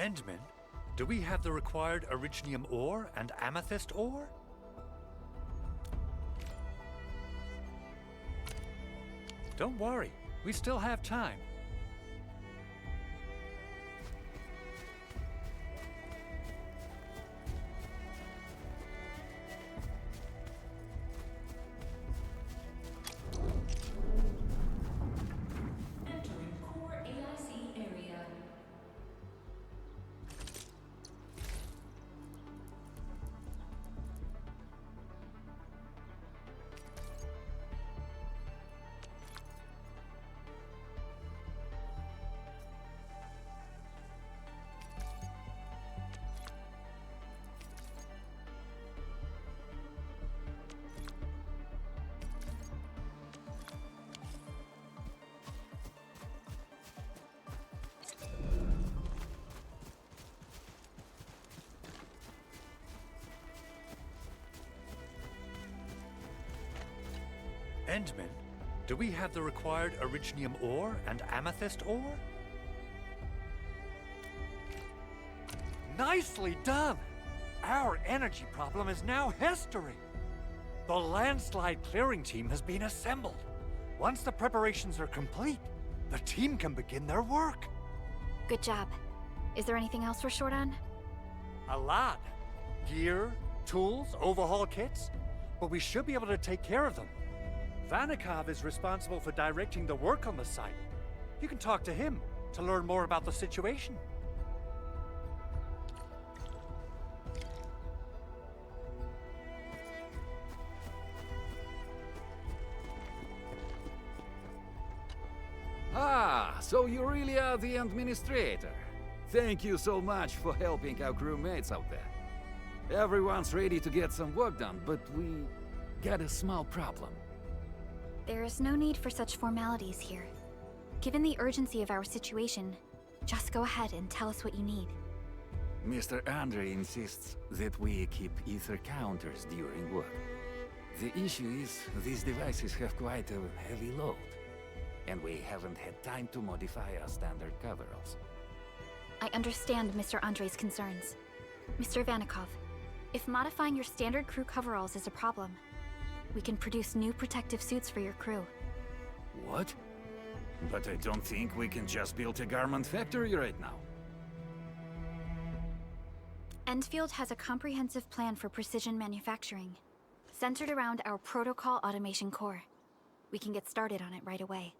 Endman, do we have the required Originium ore and Amethyst ore? Don't worry, we still have time. Entering core AIC area. Endman, do we have the required Originium ore and Amethyst ore? Nicely done! Our energy problem is now history. The landslide clearing team has been assembled. Once the preparations are complete, the team can begin their work. Good job. Is there anything else we're short on? A lot. Gear, tools, overhaul kits. But we should be able to take care of them. Vanikov is responsible for directing the work on the site. You can talk to him to learn more about the situation. Ah, so you really are the administrator. Thank you so much for helping our crewmates out there. Everyone's ready to get some work done, but we got a small problem. There is no need for such formalities here. Given the urgency of our situation, just go ahead and tell us what you need. Mr. Andre insists that we keep ether counters during work. The issue is, these devices have quite a heavy load, and we haven't had time to modify our standard coveralls. I understand Mr. Andre's concerns. Mr. Vanikov, if modifying your standard crew coveralls is a problem, we can produce new protective suits for your crew. What? But I don't think we can just build a garment factory right now. Endfield has a comprehensive plan for precision manufacturing, centered around our protocol automation core. We can get started on it right away.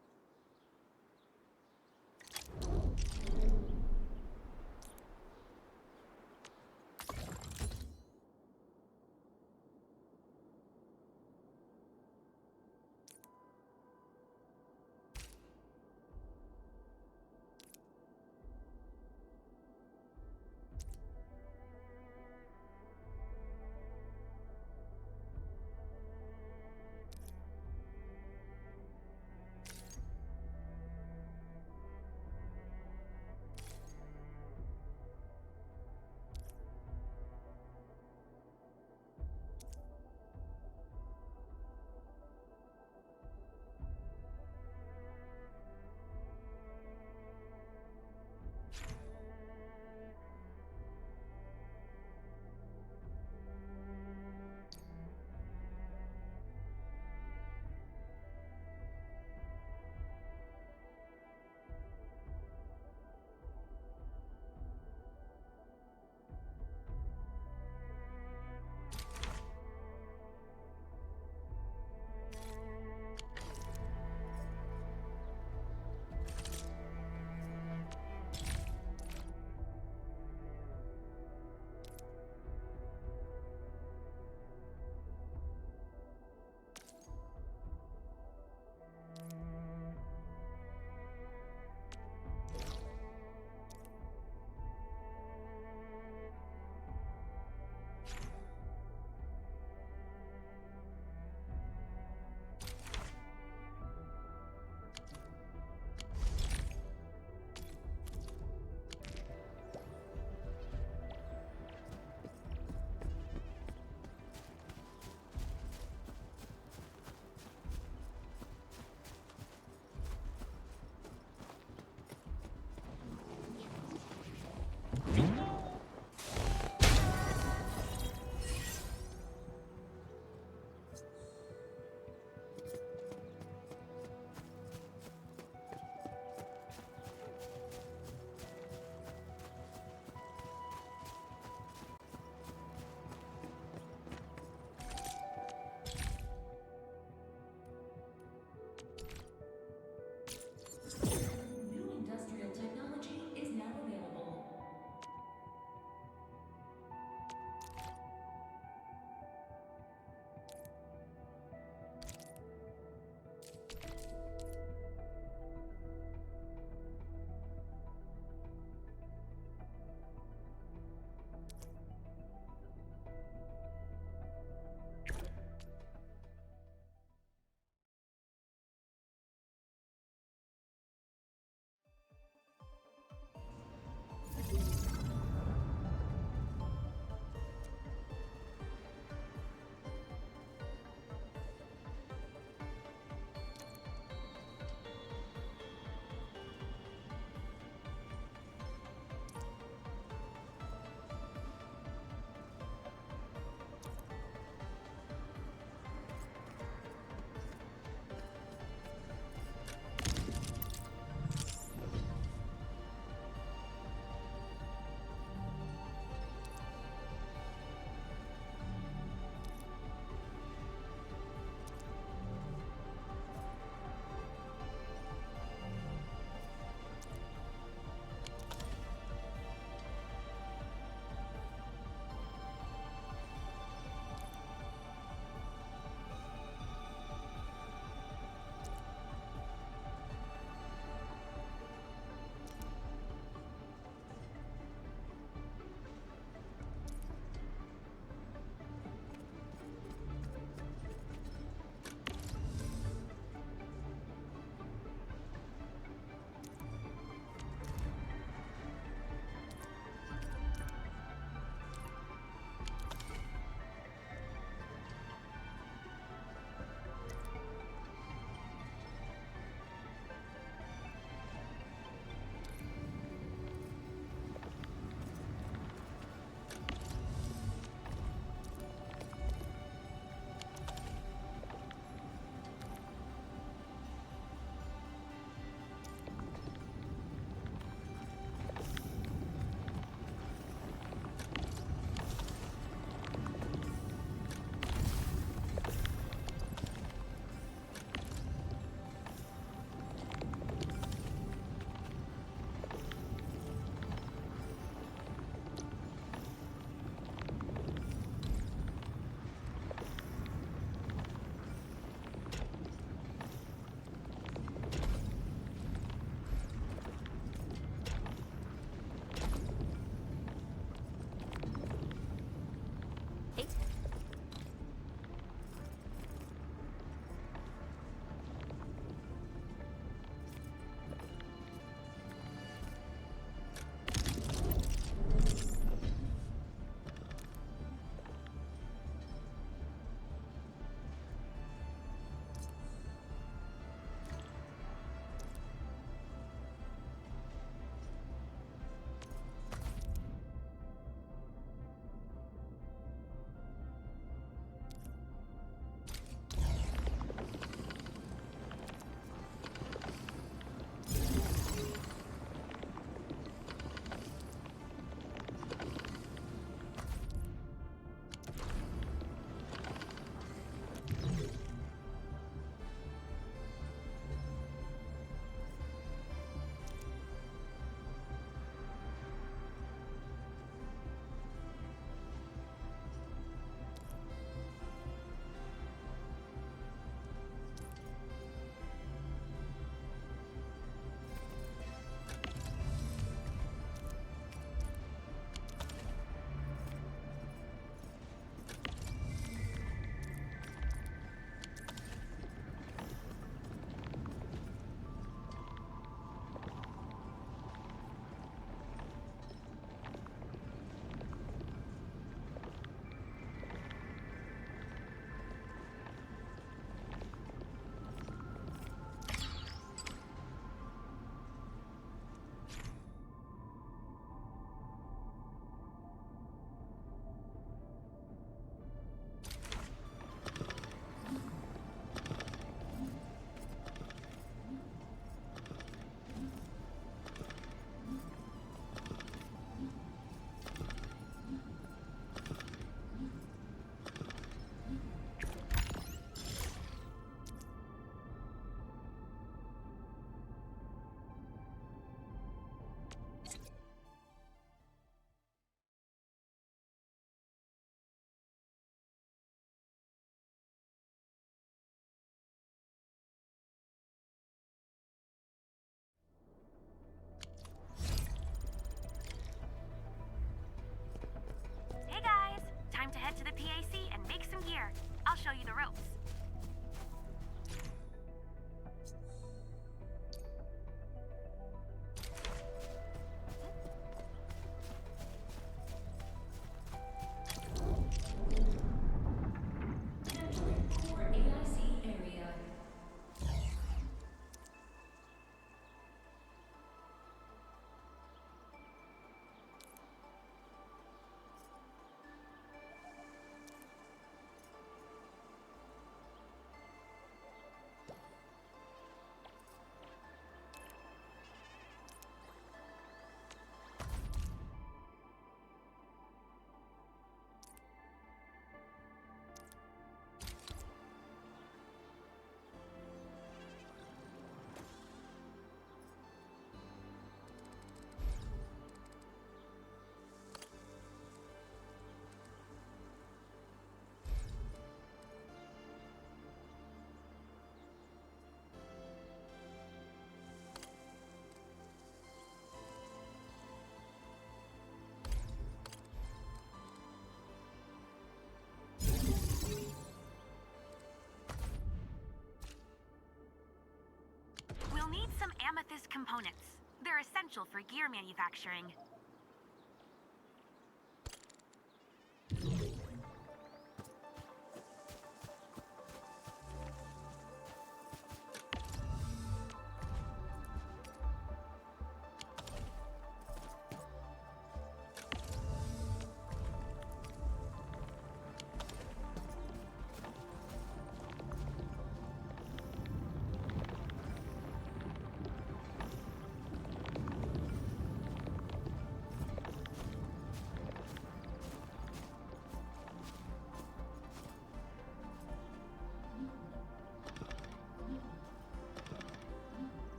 amethyst components. They're essential for gear manufacturing.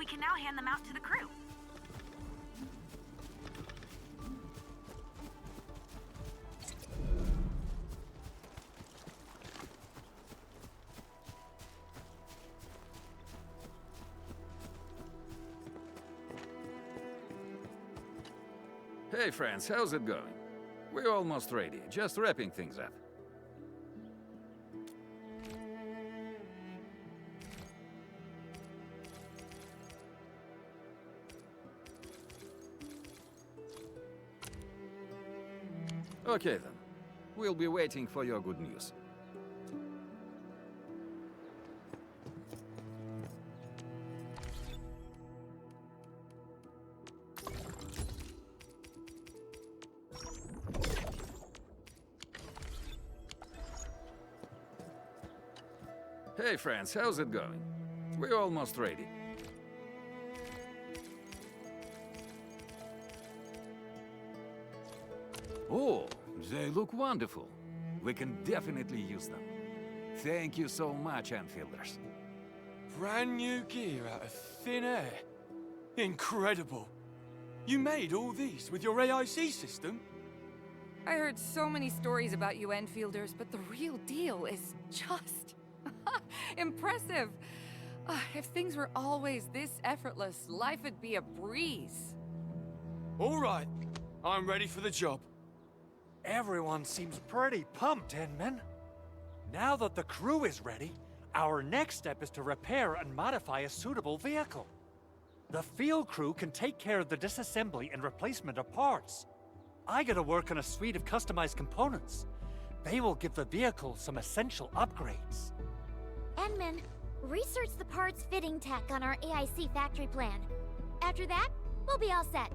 can now hand them out to the crew. Hey friends, how's it going? We're almost ready, just wrapping things up. Okay then, we'll be waiting for your good news. Hey friends, how's it going? We're almost ready. Oh, they look wonderful. We can definitely use them. Thank you so much, Enfielders. Brand new gear out of thin air. Incredible. You made all these with your AIC system? I heard so many stories about you Enfielders, but the real deal is just impressive. If things were always this effortless, life would be a breeze. All right, I'm ready for the job. Everyone seems pretty pumped, Inman. Now that the crew is ready, our next step is to repair and modify a suitable vehicle. The field crew can take care of the disassembly and replacement of parts. I gotta work on a suite of customized components. They will give the vehicle some essential upgrades. Enman, research the parts fitting tech on our AIC factory plan. After that, we'll be all set.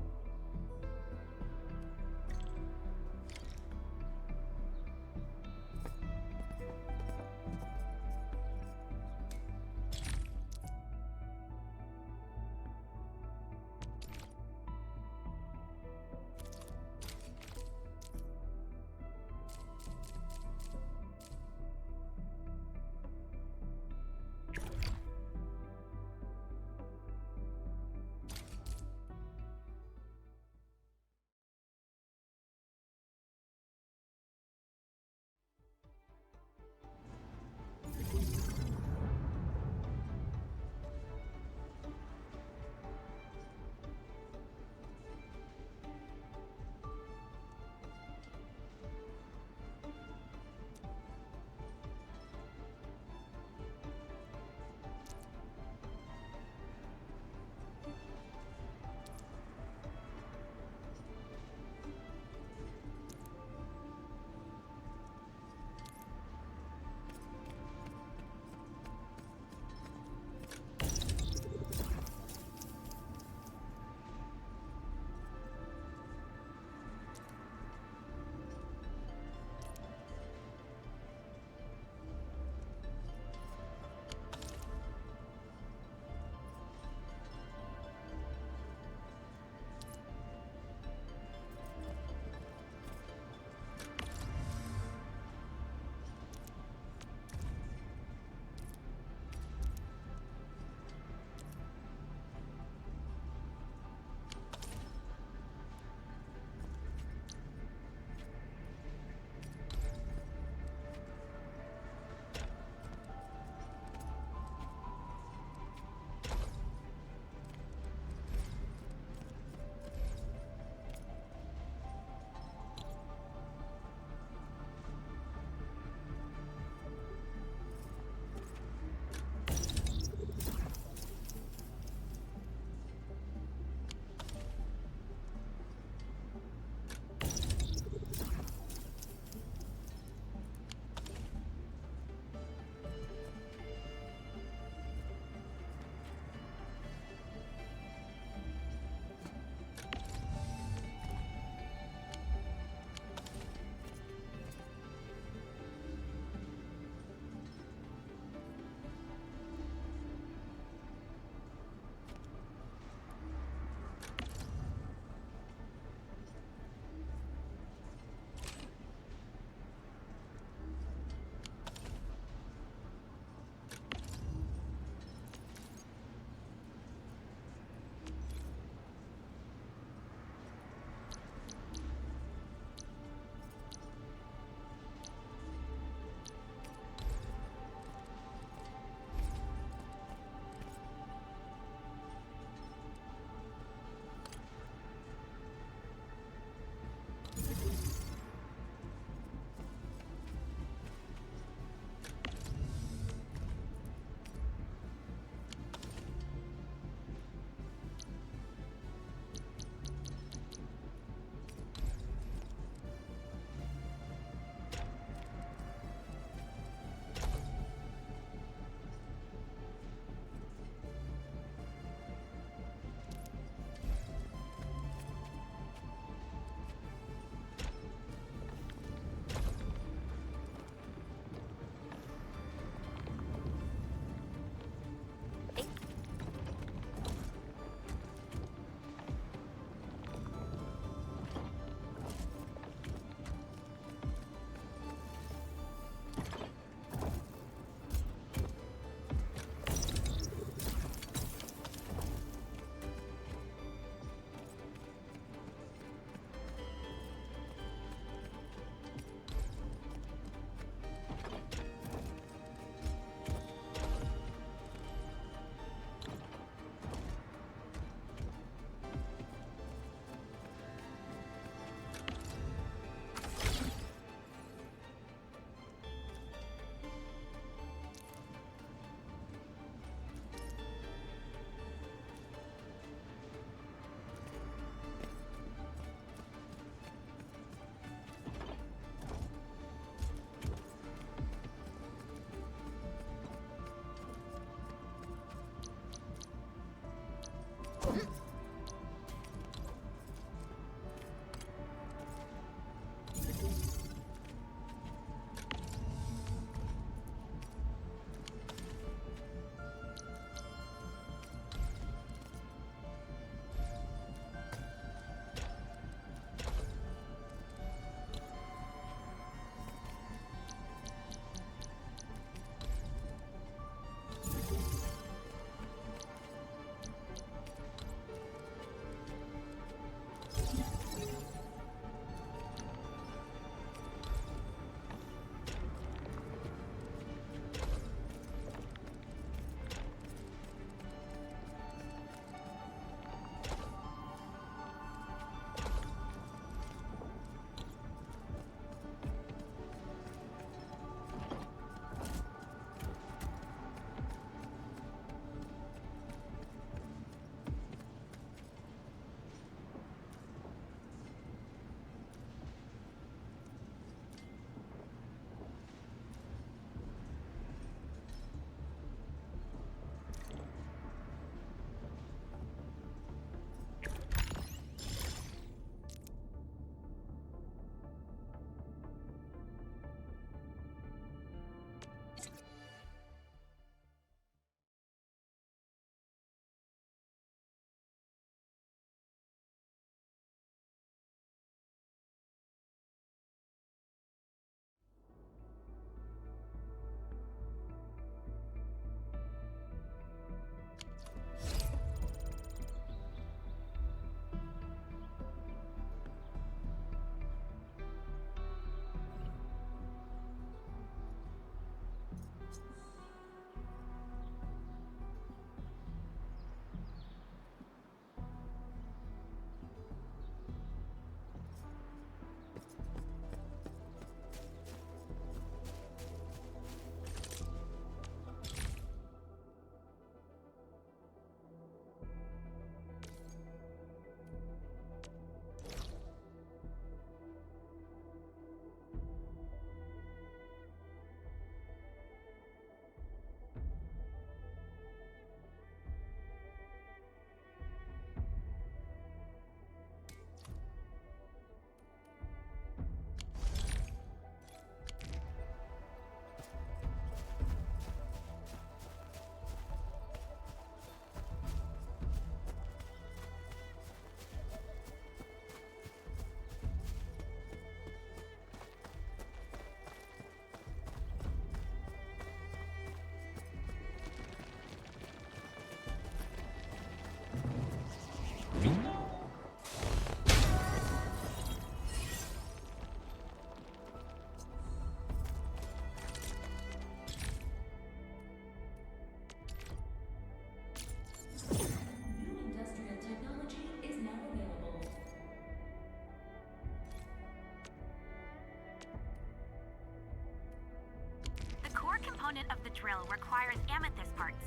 component of the drill requires amethyst parts.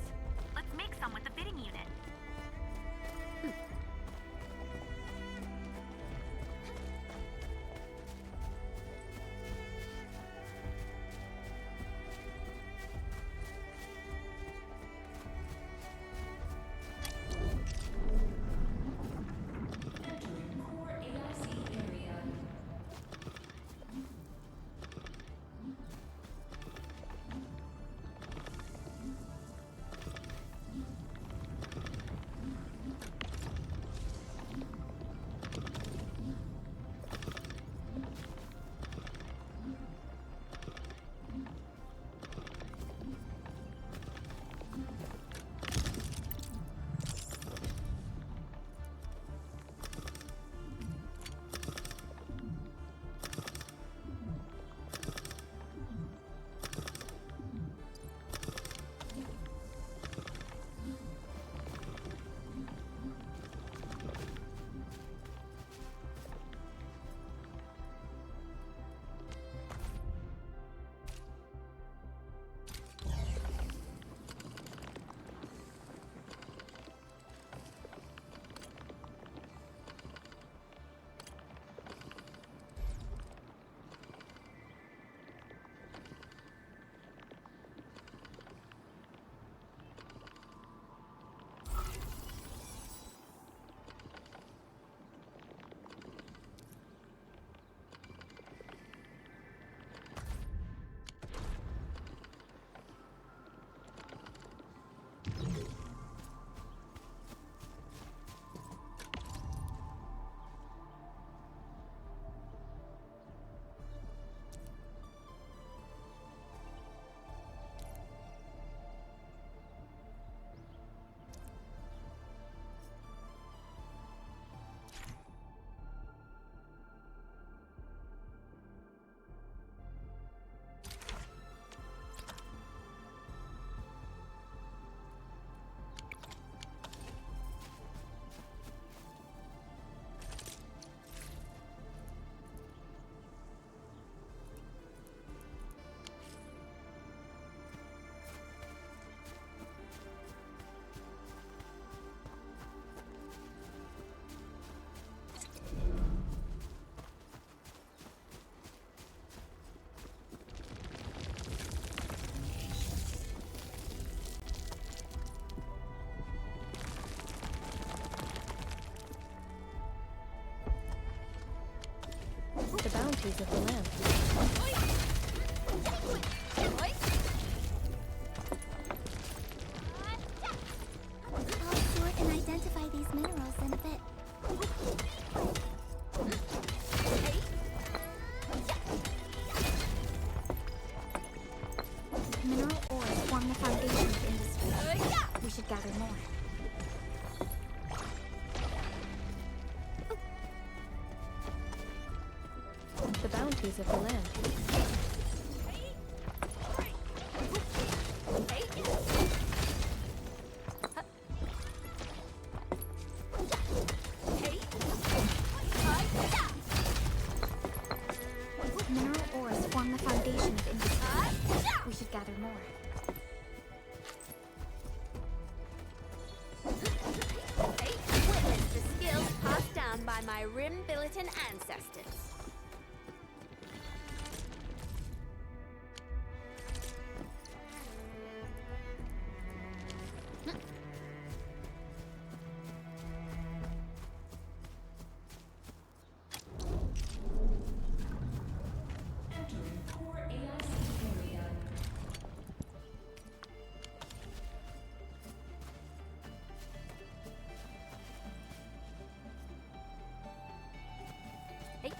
Let's make some with the fitting unit. Entering core AIC area. The bounties of the land. I'll sort and identify these minerals in a bit. Mineral ores form the foundation of industry. We should gather more. The bounties of the land. Mineral ores form the foundation of industry. We should gather more. Witness the skills passed down by my Rim-Billiton ancestors. Entering core AIC area. Hey.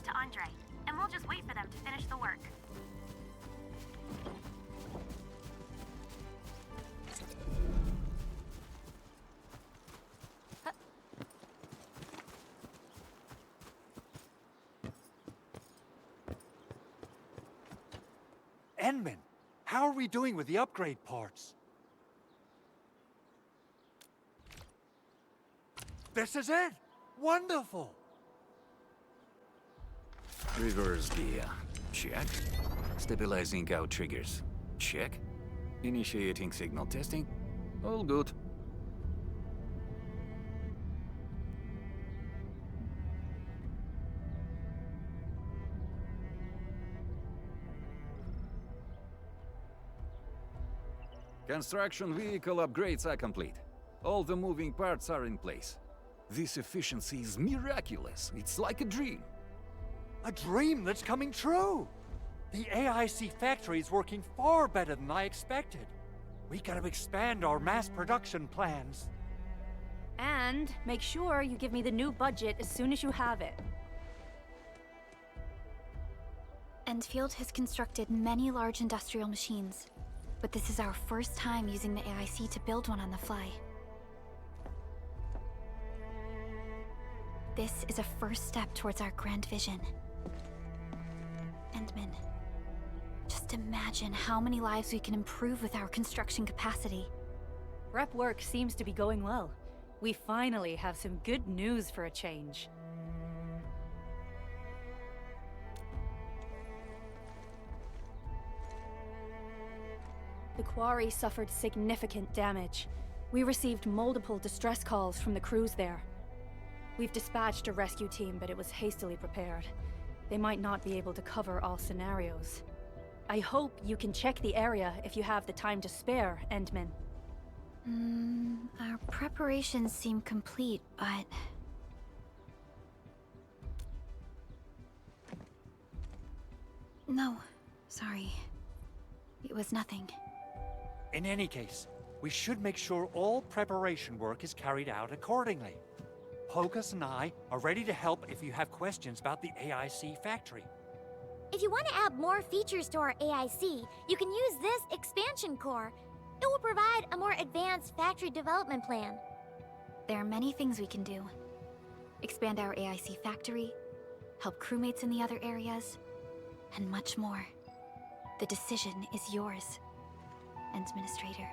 to Andre, and we'll just wait for them to finish the work. Enman, how are we doing with the upgrade parts? This is it! Wonderful! Reverse gear. Check. Stabilizing out triggers. Check. Initiating signal testing. All good. Construction vehicle upgrades are complete. All the moving parts are in place. This efficiency is miraculous. It's like a dream. A dream that's coming true! The AIC factory is working far better than I expected. We gotta expand our mass production plans. And make sure you give me the new budget as soon as you have it. Endfield has constructed many large industrial machines, but this is our first time using the AIC to build one on the fly. This is a first step towards our grand vision. Endman, just imagine how many lives we can improve with our construction capacity. Prep work seems to be going well. We finally have some good news for a change. The quarry suffered significant damage. We received multiple distress calls from the crews there. We've dispatched a rescue team, but it was hastily prepared. They might not be able to cover all scenarios. I hope you can check the area if you have the time to spare, Endman. Our preparations seem complete, but... No, sorry. It was nothing. In any case, we should make sure all preparation work is carried out accordingly. Pocus and I are ready to help if you have questions about the AIC factory. If you want to add more features to our AIC, you can use this expansion core. It will provide a more advanced factory development plan. There are many things we can do. Expand our AIC factory, help crewmates in the other areas, and much more. The decision is yours, Administrator.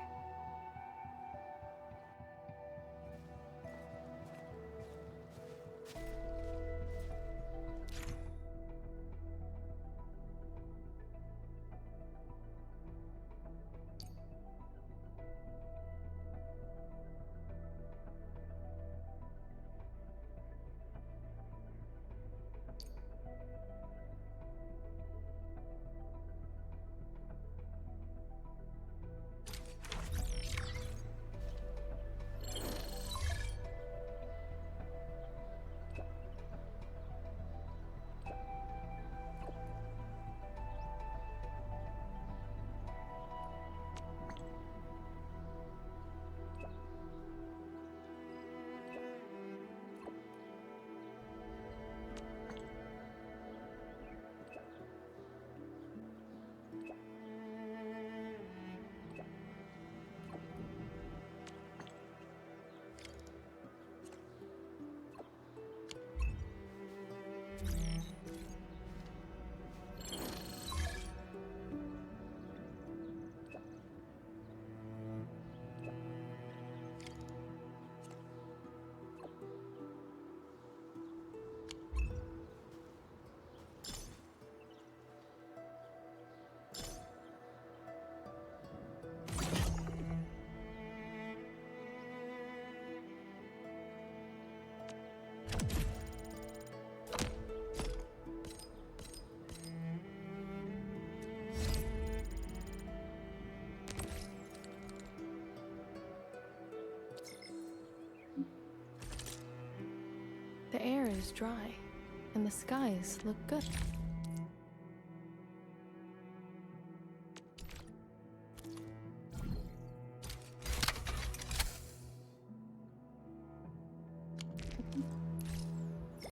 The air is dry, and the skies look good.